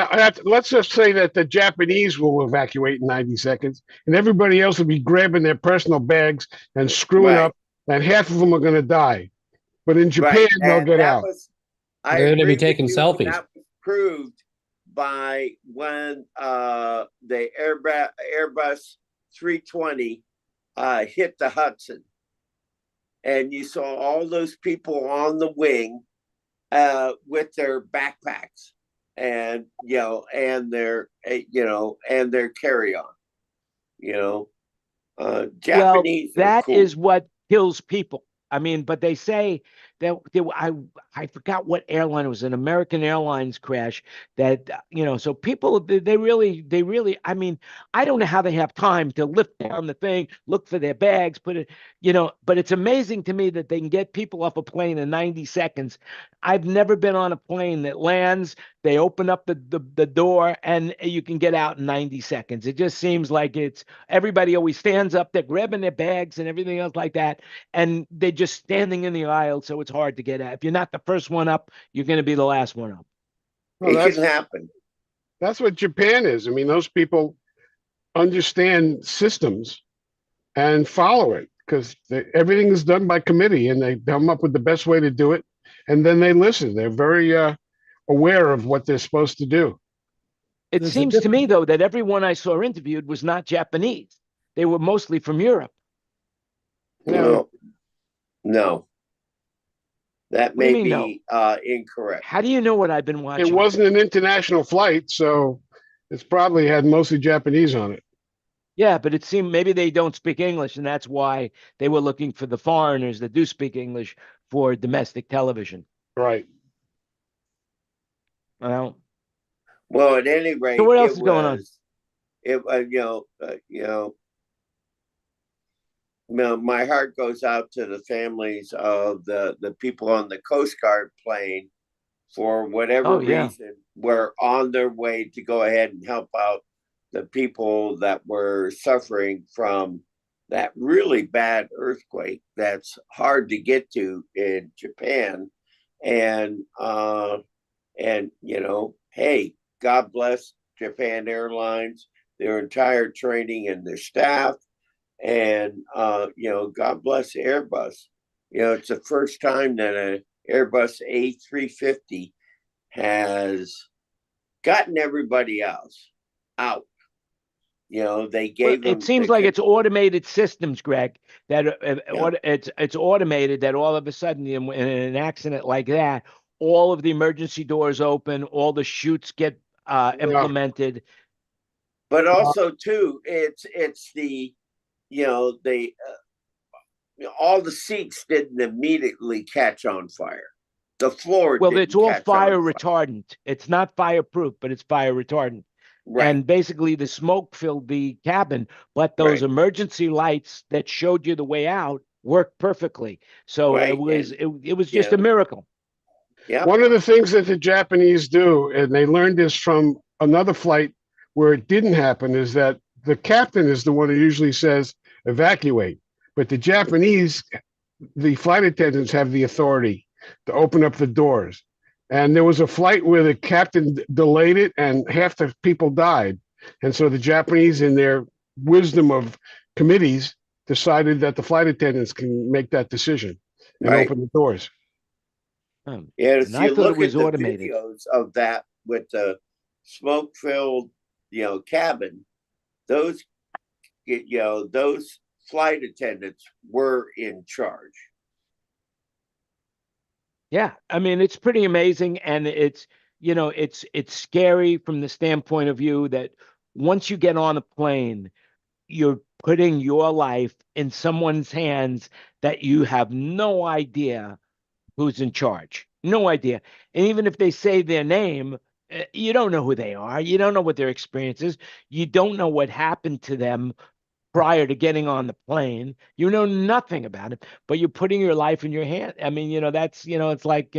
let's just say that the Japanese will evacuate in 90 seconds, and everybody else will be grabbing their personal bags and screwing Right. up, and half of them are going to die. But in Japan, they'll get out. They're going to be taking selfies. That was proved by when the Airbus 320 hit the Hudson, and you saw all those people on the wing with their backpacks and and their carry-on. Japanese. That cool. is what kills people. I mean, but they say that I forgot what airline it was, an American Airlines crash that, so people, they really, I mean, I don't know how they have time to lift down the thing, look for their bags, put it, but it's amazing to me that they can get people off a plane in 90 seconds. I've never been on a plane that lands, they open up the door and you can get out in 90 seconds. It just seems like everybody always stands up, they're grabbing their bags and everything else like that. And they're just standing in the aisle, so it's hard to get out. If you're not the first one up, you're going to be the last one up. Well, it can happen. That's what Japan is. I mean, those people understand systems and follow it. because everything is done by committee, and they come up with the best way to do it, and then they listen. They're very aware of what they're supposed to do. It There's a seems to me, difference. though, that everyone I saw interviewed was not Japanese. They were mostly from Europe. No, no, that What do you may mean, no? be incorrect. How do you know what I've been It watching? wasn't an international flight, so it's probably had mostly Japanese on it. Yeah, but it seemed maybe they don't speak English, and that's why they were looking for the foreigners that do speak English for domestic television. Right. Well, Well, at any so rate, what else is going on? My heart goes out to the families of the people on the Coast Guard plane for whatever Oh, yeah. reason were on their way to go ahead and help out the people that were suffering from that really bad earthquake that's hard to get to in Japan. And hey, God bless Japan Airlines, their entire training and their staff. And God bless Airbus. It's the first time that an Airbus A350 has gotten everybody else out. They Well, gave it them seems like it's automated systems, Greg, that Yeah. it's automated that all of a sudden in an accident like that, all of the emergency doors open, all the chutes get implemented. But also too, it's the they all the seats didn't immediately catch on fire. The floor Well, it's didn't all catch fire on fire. retardant. It's not fireproof, but it's fire retardant. Right. And basically, the smoke filled the cabin, but those Right. emergency lights that showed you the way out worked perfectly. So Right. it was just a miracle. Yeah. One of the things that the Japanese do, and they learned this from another flight where it didn't happen, is that the captain is the one who usually says evacuate. But the Japanese, the flight attendants have the authority to open up the doors. And there was a flight where the captain delayed it and half the people died. And so the Japanese, in their wisdom of committees, decided that the flight attendants can make that decision and Right. open the doors. And And if I you thought it look was at the automated. videos of that with the smoke-filled, cabin, those those flight attendants were in charge. Yeah, I mean it's pretty amazing, and it's scary from the standpoint of view that once you get on a plane, you're putting your life in someone's hands that you have no idea who's in charge. No idea. And even if they say their name, you don't know who they are. You don't know what their experience is. You don't know what happened to them prior to getting on the plane. You know nothing about it, but you're putting your life in your hand. I mean, that's, it's like,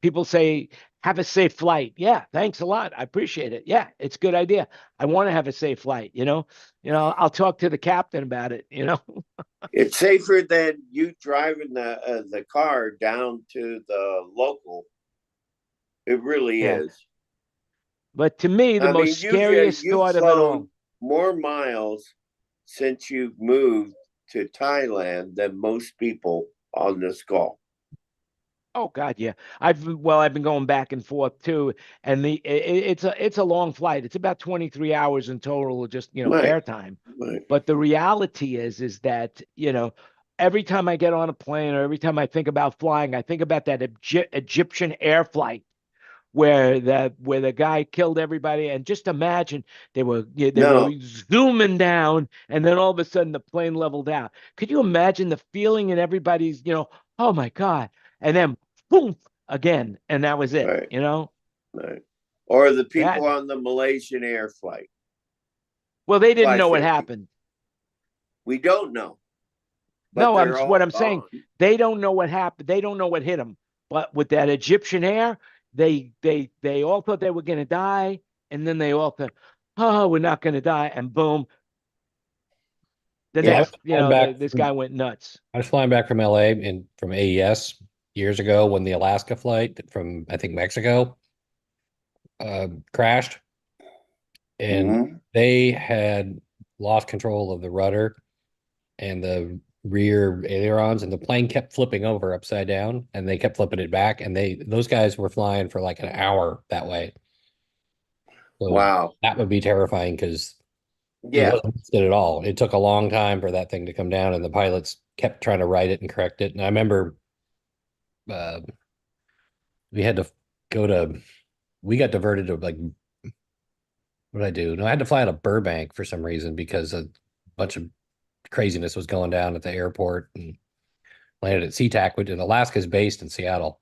people say, have a safe flight. Yeah, thanks a lot. I appreciate it. Yeah, it's a good idea. I want to have a safe flight, I'll talk to the captain about it. It's safer than you driving the car down to the local. It really Yeah. is. But to me, the I most mean, scariest you've thought of it all. flown more miles since you've moved to Thailand than most people on this call. Oh God, yeah. I've been going back and forth too, and it's a long flight. It's about 23 hours in total, just Right. airtime. Right. But the reality is that every time I get on a plane or every time I think about flying, I think about that Egyptian air flight where the guy killed everybody, and just imagine they were No. zooming down, and then all of a sudden the plane leveled out. Could you imagine the feeling in everybody's oh my God, and then boom again, and that was it. Right. Right. Or the people That on the Malaysian air flight. well, they didn't know what 550. happened. We don't know. But No, they're all what I'm saying, gone. they don't know what happened. They don't know what hit them. But with that Egyptian air, they all thought they were going to die, and then they all thought, oh, we're not going to die, and boom, the Yeah. next, this from- guy went nuts. I was flying back from LA and from AES years ago when the Alaska flight from, I think, Mexico crashed. And Mhm. they had lost control of the rudder, and the rear ailerons, and the plane kept flipping over upside down, and they kept flipping it back, and those guys were flying for like an hour that way. So Wow. that would be terrifying because it Yeah. wasn't good at all. It took a long time for that thing to come down, and the pilots kept trying to right it and correct it. And I remember we had to we got diverted to like, what did I do? No, I had to fly out of Burbank for some reason because a bunch of craziness was going down at the airport, and landed at SeaTac, which in Alaska is based in Seattle.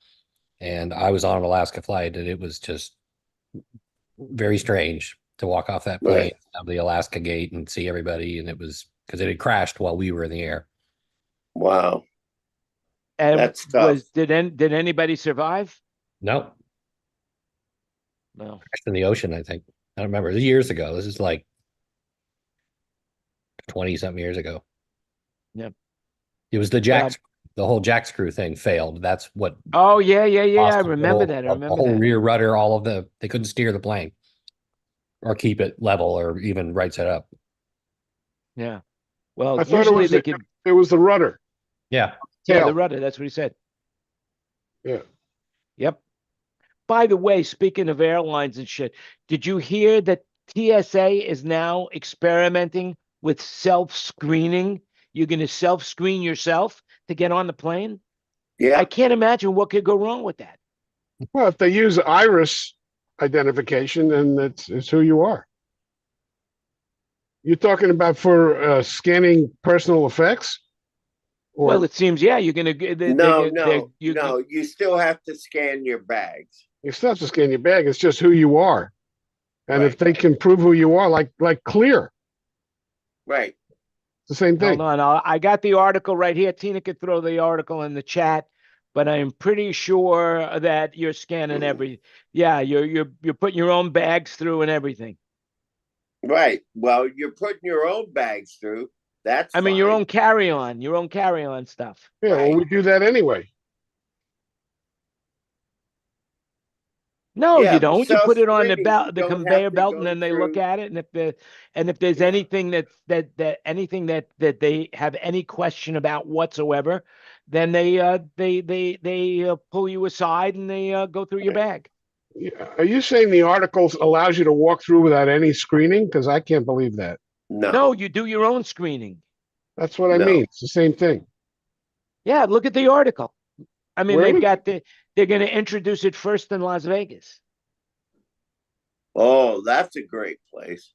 And I was on an Alaska flight, and it was just very strange to walk off that plane out the Alaska gate and see everybody. And it was because it had crashed while we were in the air. Wow. And That's tough. did anybody survive? No. No. Crashed in the ocean, I think. I don't remember. It was years ago. This is like 20 something years ago. Yep. It was the whole jack screw thing failed. That's what. Oh yeah. I remember that. I remember the whole that. rear rudder, all of they couldn't steer the plane or keep it level or even right set up. Yeah. Well, I thought usually they could. It was the rudder. Yeah. Yeah, the rudder. That's what he said. Yeah. Yep. By the way, speaking of airlines and shit, did you hear that TSA is now experimenting with self-screening? You're going to self-screen yourself to get on the plane? Yeah. I can't imagine what could go wrong with that. Well, if they use iris identification, then it's who you are. You're talking about for scanning personal effects? Or, Well, it seems, yeah, you're going to. No. You still have to scan your bags. you still have to scan your bag. It's just who you are. And if they can prove who you are, like clear, Right. it's the same thing. Hold on. I got the article right here. Tina could throw the article in the chat, but I'm pretty sure that you're scanning every. Yeah, you're putting your own bags through and everything. Right. Well, you're putting your own bags through. That's I mean, fine. your own carry-on stuff. Yeah, Right. well, we do that anyway. No, Yeah, you don't. You put it on the self-screening, belt, you the don't conveyor have to belt, go and then they look through- at it. And if there's anything that anything that they have any question about whatsoever, then they pull you aside and they go through your bag. Yeah. Are you saying the article allows you to walk through without any screening? Because I can't believe that. No, you do your own screening. That's what I No. mean. It's the same thing. Yeah, look at the article. I mean, Really? they're going to introduce it first in Las Vegas. Oh, that's a great place.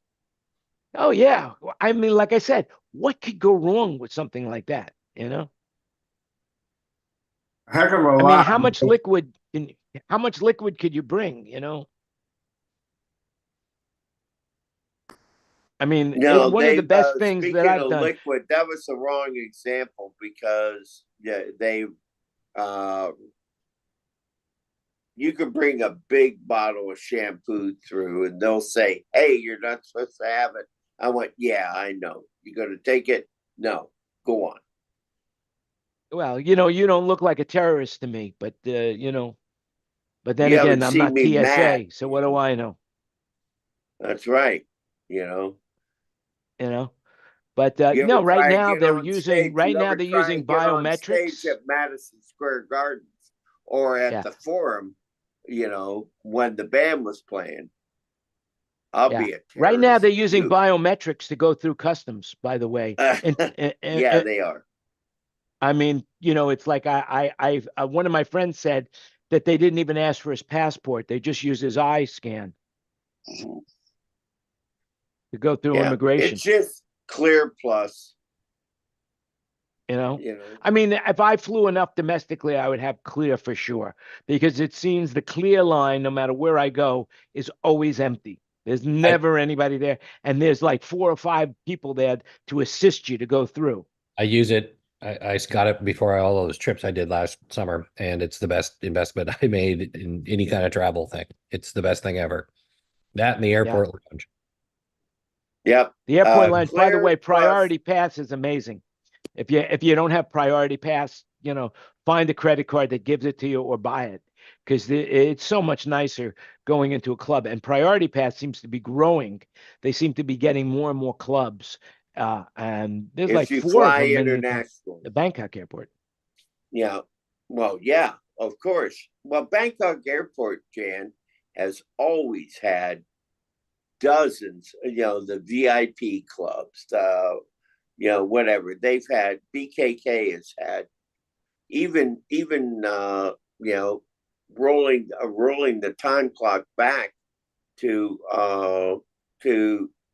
Oh yeah. I mean, like I said, what could go wrong with something like that? You know? Heck of a I mean, lot. how much liquid could you bring, you know? I mean, one of the best things that I've done. Liquid, that was the wrong example because you could bring a big bottle of shampoo through and they'll say, "Hey, you're not supposed to have it." I went, "Yeah, I know. You're going to take it? No, go on." Well, you don't look like a terrorist to me, but but then You again, haven't I'm seen not me TSA, mad, so what do I know? That's right. But You no, ever right try to now get they're on using stage? right You now ever they're try using and get on stage biometrics. at Madison Square Gardens or at the Forum, when the band was playing. I'll be a terrorist. Right now they're using biometrics to go through customs, by the way. Yeah, they are. I mean, it's like one of my friends said that they didn't even ask for his passport. They just used his eye scan to go through immigration. It's just Clear Plus. I mean, if I flew enough domestically, I would have Clear for sure, because it seems the Clear line, no matter where I go, is always empty. There's never anybody there, and there's like 4 or 5 people there to assist you to go through. I use it. I got it before all those trips I did last summer, and it's the best investment I made in any kind of travel thing. It's the best thing ever. That and the airport lounge. Yep. The airport lounge. By the Clear way, Priority Plus. Pass is amazing. If you don't have Priority Pass, find a credit card that gives it to you or buy it, because it's so much nicer going into a club. And Priority Pass seems to be growing. They seem to be getting more and more clubs, And there's if like you 4 of fly them in international. the Bangkok airport. Yeah. Well, yeah, of course. Well, Bangkok Airport, Jan, has always had dozens, the VIP clubs, whatever. They've had, BKK has had, even rolling the time clock back to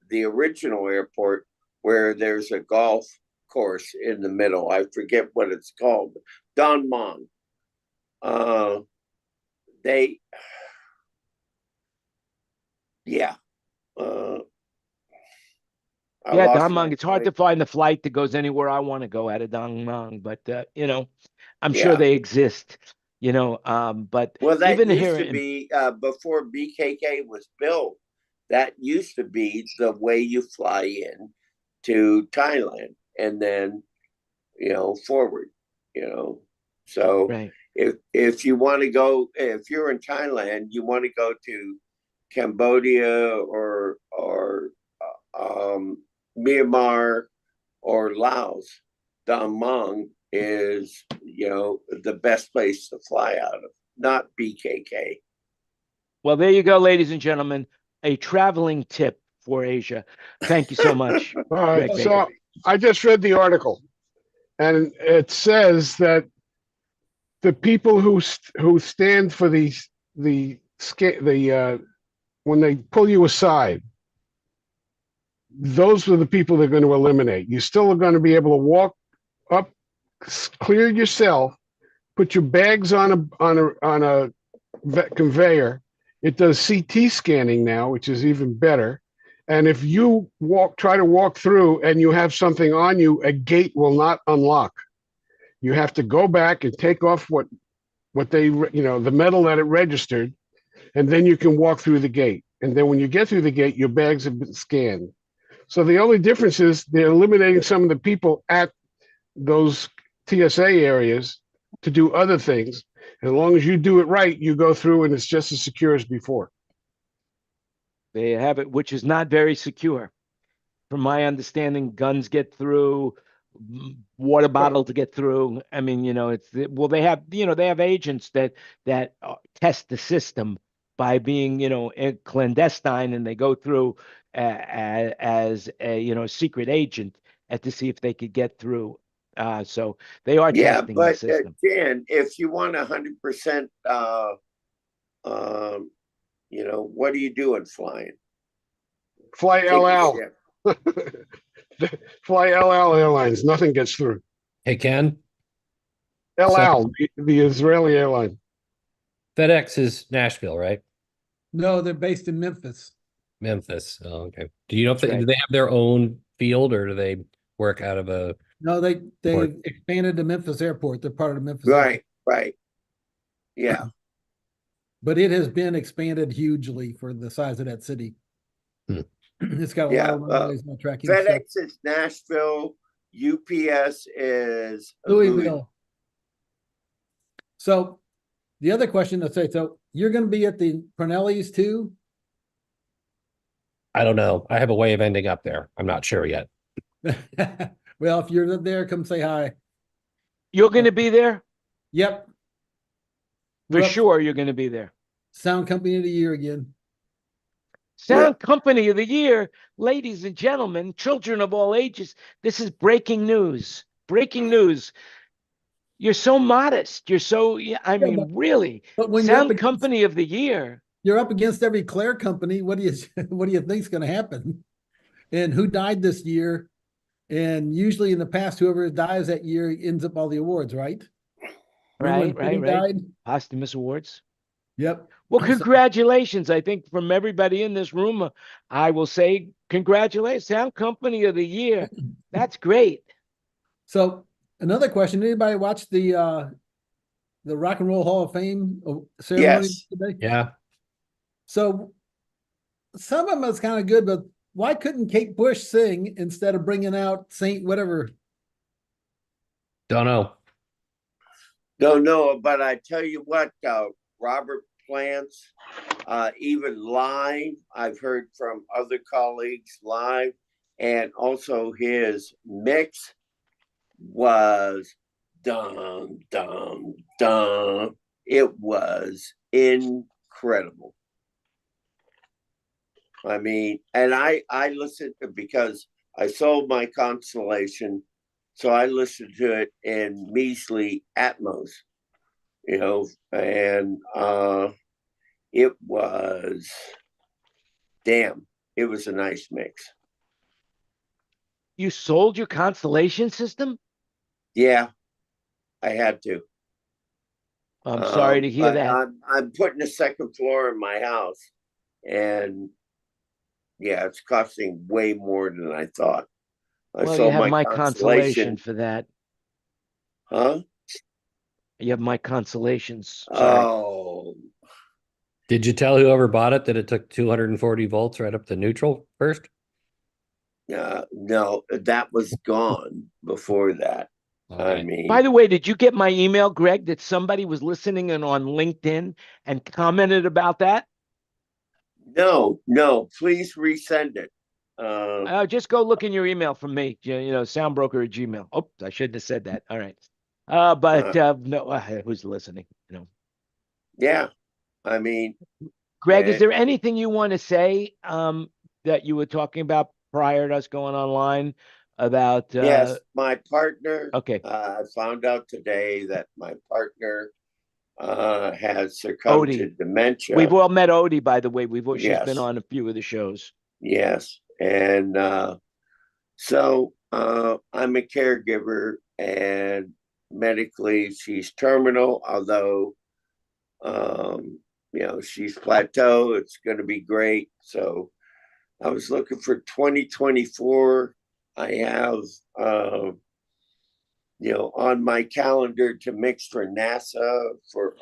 the original airport, where there's a golf course in the middle. I forget what it's called. Don Mong. They, yeah. Yeah, Dang Mang. It's hard to find the flight that goes anywhere I want to go out of Dang Mang, but I'm sure they exist. But well, that even used here to be before BKK was built. That used to be the way you fly in to Thailand and then forward. So right. if you want to go, if you're in Thailand, you want to go to Cambodia or Myanmar or Laos, Dang Mang is the best place to fly out of, not BKK. Well, there you go, ladies and gentlemen. A traveling tip for Asia. Thank you so much, All right. Greg So Baker. I just read the article, and it says that the people who stand for the when they pull you aside, those are the people they're going to eliminate. You still are going to be able to walk up, clear yourself, put your bags on a conveyor. It does CT scanning now, which is even better. And if you try to walk through and you have something on you, a gate will not unlock. You have to go back and take off what they, the metal that it registered, and then you can walk through the gate. And then when you get through the gate, your bags have been scanned. So the only difference is they're eliminating some of the people at those TSA areas to do other things. As long as you do it right, you go through and it's just as secure as before. They have it, which is not very secure. From my understanding, guns get through, water bottles get through. I mean, they have agents that test the system by being, clandestine, and they go through as a, secret agent to see if they could get through. So they are testing the system. Dan, if you want 100%, what are you doing flying? Fly LL. Fly LL Airlines. Nothing gets through. Hey, Ken. LL, the Israeli airline. FedEx is Nashville, right? No, they're based in Memphis. Memphis. Oh, okay. Do you know if do they have their own field, or do they work out of a? No, they expanded the Memphis airport. They're part of the Memphis. Right. Yeah. But it has been expanded hugely for the size of that city. It's got a lot of runways and tracking. FedEx is Nashville. UPS is Louisville. So the other question I'd say, so you're going to be at the Pernelli's too? I don't know. I have a way of ending up there. I'm not sure yet. Well, if you're there, come say hi. You're going to be there? Yep. For sure, you're going to be there. Sound Company of the Year again. Sound Company of the Year, ladies and gentlemen, children of all ages. This is breaking news. Breaking news. You're so modest. You're so, really. But when Sound Company of the Year. You're up against every Claire company. What do you think is going to happen? And who died this year? And usually in the past, whoever dies that year ends up all the awards, right? Right. Died? Posthumous awards. Yep. Well, congratulations. I think from everybody in this room, I will say congratulations. Sound Company of the Year. That's great. So another question, anybody watch the Rock and Roll Hall of Fame ceremony today? Yeah. So some of them is kind of good, but why couldn't Kate Bush sing instead of bringing out Saint whatever? Don't know. Don't know, but I tell you what, Robert Plants, even live, I've heard from other colleagues live, and also his mix was dum dum dum. It was incredible. I mean, and I listened because I sold my Constellation, so I listened to it in measly Atmos, and it was damn. It was a nice mix. You sold your Constellation system? Yeah, I had to. I'm sorry to hear but that. I'm putting a second floor in my house, and yeah, it's costing way more than I thought. I Well, you sold have my my Constellation Constellation, for that. huh? You have my Constellations. Sorry. Oh, Did you tell whoever bought it that it took 240 volts right up to neutral first? no, that was gone before that. I Okay. mean, By the way, did you get my email, Greg, that somebody was listening and on LinkedIn and commented about that? no, please resend it. Just go look in your email from me, soundbroker at Gmail. Oh, I shouldn't have said that. All right. No, who's listening? Yeah, I mean, Greg, is there anything you want to say that you were talking about prior to us going online about? Yes, my partner. Okay. I found out today that my partner has succumbed to Odie. dementia. We've all met Odie, by the way. She's been Yes. on a few of the shows. Yes, and so I'm a caregiver, and medically she's terminal. Although she's plateau, it's going to be great. So I was looking for 2024. I have on my calendar to mix for NASA for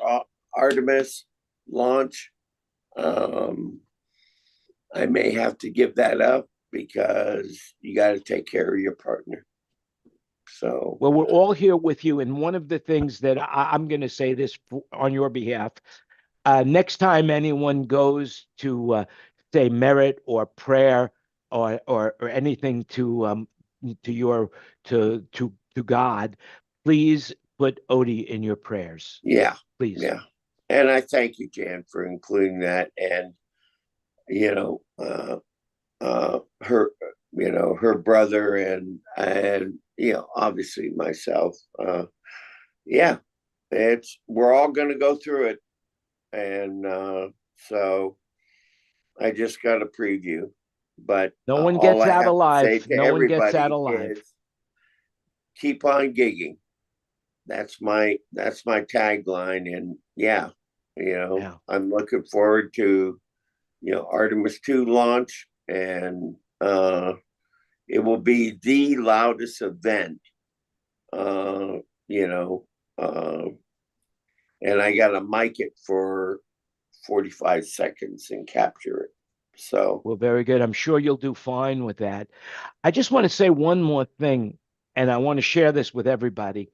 Artemis launch. I may have to give that up because you got to take care of your partner. So, well, we're all here with you. And one of the things that I'm going to say this on your behalf, next time anyone goes to say merit or prayer or anything to God, please put Odie in your prayers. Yeah, please. Yeah, and I thank you, Jan, for including that. And her brother and obviously myself. Yeah, we're all going to go through it, and so I just got a preview. But no one gets out alive. No one gets out alive. Keep on gigging. That's my tagline, and yeah, I'm looking forward to Artemis 2 launch, and it will be the loudest event. And I got to mic it for 45 seconds and capture it. So, well, very good. I'm sure you'll do fine with that. I just want to say one more thing, and I want to share this with everybody.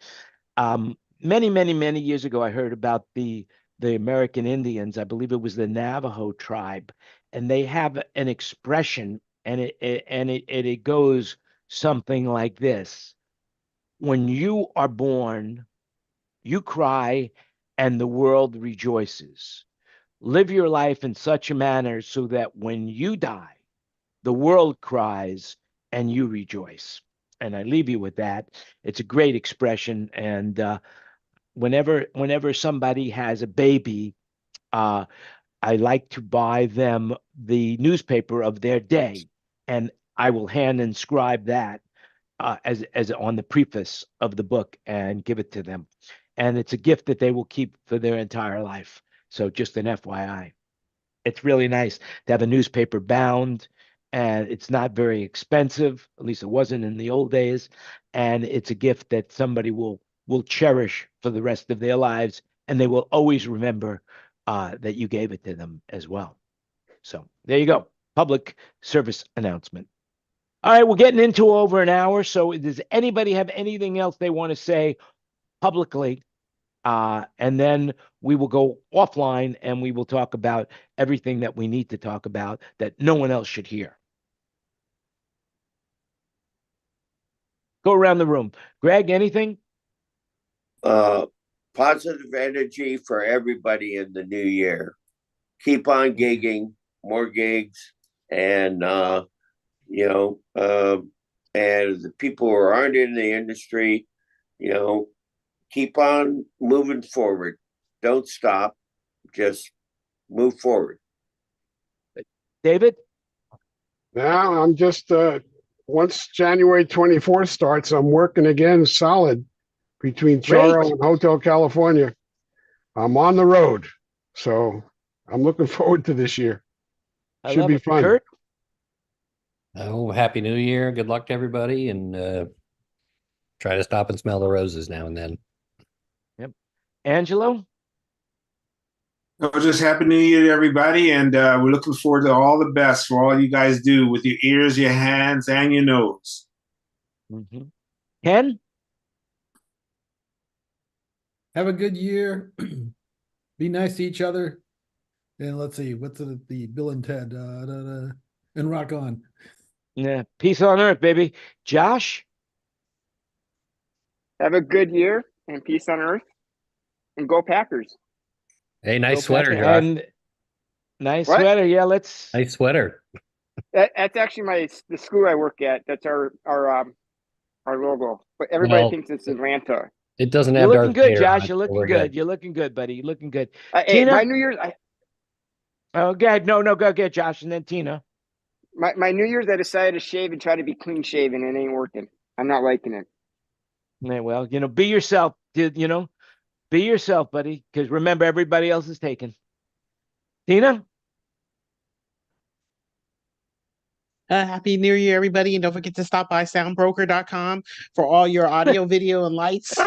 Many, many, many years ago, I heard about the American Indians. I believe it was the Navajo tribe, and they have an expression, and it goes something like this: when you are born, you cry, and the world rejoices. Live your life in such a manner so that when you die, the world cries and you rejoice. And I leave you with that. It's a great expression, and whenever somebody has a baby, uh, I like to buy them the newspaper of their day, and I will hand inscribe that as on the preface of the book and give it to them. And it's a gift that they will keep for their entire life. So just an FYI. It's really nice to have a newspaper bound, and it's not very expensive. At least it wasn't in the old days. And it's a gift that somebody will cherish for the rest of their lives, and they will always remember that you gave it to them as well. So there you go. Public service announcement. All right, we're getting into over an hour. So does anybody have anything else they want to say publicly? And then we will go offline and we will talk about everything that we need to talk about that no one else should hear. go around the room. Greg, anything? Positive energy for everybody in the new year. Keep on gigging, more gigs, and and the people who aren't in the industry, keep on moving forward. Don't stop. Just move forward. David? Now I'm just once January 24th starts, I'm working again solid between Charo and Hotel California. I'm on the road, so I'm looking forward to this year. Should be fun. Kurt? Oh, Happy New Year. Good luck to everybody, and try to stop and smell the roses now and then. Yep. Angelo? So just Happy New Year to everybody, and we're looking forward to all the best for all you guys do with your ears, your hands, and your nose. Mm-hmm. Ken? Have a good year. Be nice to each other. And let's see, what's the Bill and Ted? And rock on. Yeah. Peace on earth, baby. Josh? Have a good year and peace on earth. And go Packers. Hey, nice Go sweater, Packers. Josh. And nice What? sweater. Yeah, let's. Nice sweater. That's actually the school I work at. That's our logo. But everybody thinks it's Atlanta. It doesn't You're have looking Darth good, Vader Josh. on it, You're so looking we're good. You're looking good, buddy. You're looking good. Hey, Tina? my New Year's. Oh, go ahead. No, go get Josh and then Tina. My New Year's, I decided to shave and try to be clean shaven, and it ain't working. I'm not liking it. Yeah, well, be yourself. Be yourself, buddy. Because remember, everybody else is taken. Tina? Happy New Year, everybody. And don't forget to stop by soundbroker.com for all your audio, video, and lights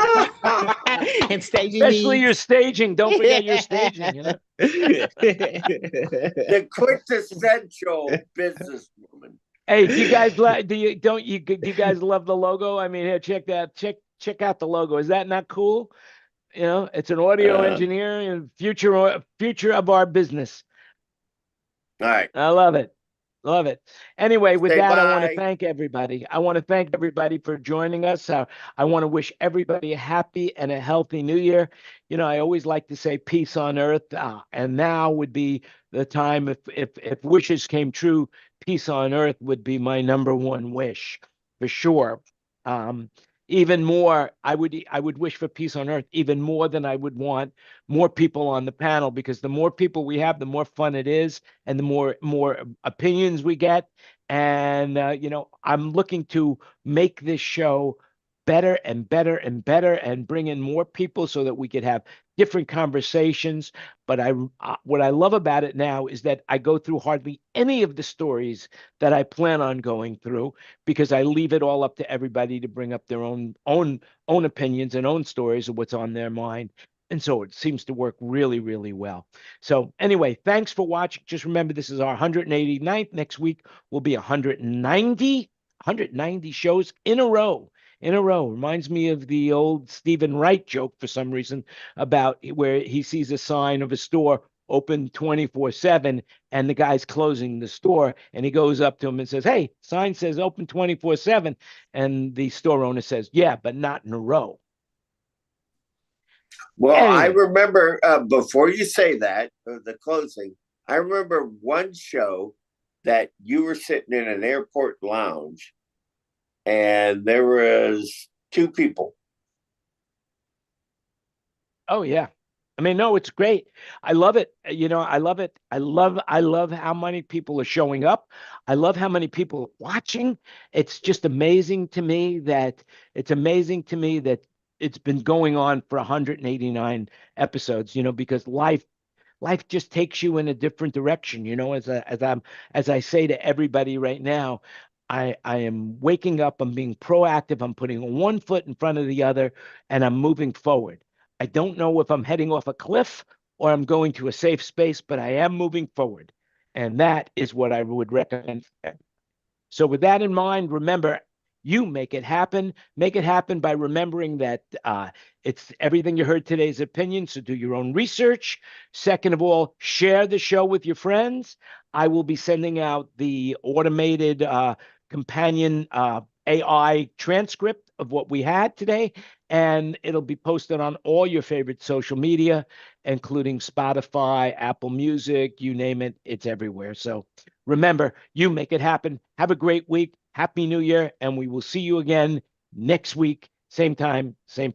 and staging Especially needs. your staging. Don't forget your staging. The quintessential businesswoman. Hey, do you guys do you guys love the logo? I mean, here, check out the logo. Is that not cool? It's an audio engineer and future of our business. All right. I love it. Love it. Anyway, with that, Bye. I want to thank everybody. I want to thank everybody for joining us. I want to wish everybody a happy and a healthy new year. I always like to say peace on earth, and now would be the time if wishes came true, peace on earth would be my number one wish for sure. Even more, I would wish for peace on earth even more than I would want more people on the panel, because the more people we have, the more fun it is, and the more opinions we get. And I'm looking to make this show better and better and better, and bring in more people so that we could have different conversations. But what I love about it now is that I go through hardly any of the stories that I plan on going through, because I leave it all up to everybody to bring up their own opinions and own stories of what's on their mind. And so it seems to work really, really well. So anyway, thanks for watching. Just remember, this is our 189th. Next week will be 190 shows in a row. Reminds me of the old Stephen Wright joke for some reason, about where he sees a sign of a store open 24/7 and the guy's closing the store, and he goes up to him and says, "Hey, sign says open 24/7." And the store owner says, "Yeah, but not in a row." Well, Anyway. I remember before you say that, the closing, I remember one show that you were sitting in an airport lounge and there was two people. Oh yeah. I mean, no, it's great. I love it. I love it. I love how many people are showing up. I love how many people are watching. It's just amazing to me that it's been going on for 189 episodes, because life just takes you in a different direction, as I say to everybody right now. I am waking up, I'm being proactive, I'm putting one foot in front of the other, and I'm moving forward. I don't know if I'm heading off a cliff or I'm going to a safe space, but I am moving forward. And that is what I would recommend. So with that in mind, remember, you make it happen. Make it happen by remembering that it's everything you heard today's opinion. So do your own research. Second of all, share the show with your friends. I will be sending out the automated companion AI transcript of what we had today, and it'll be posted on all your favorite social media, including Spotify, Apple Music, you name it, it's everywhere. So remember, you make it happen. Have a great week. Happy New Year, and we will see you again next week, same time, same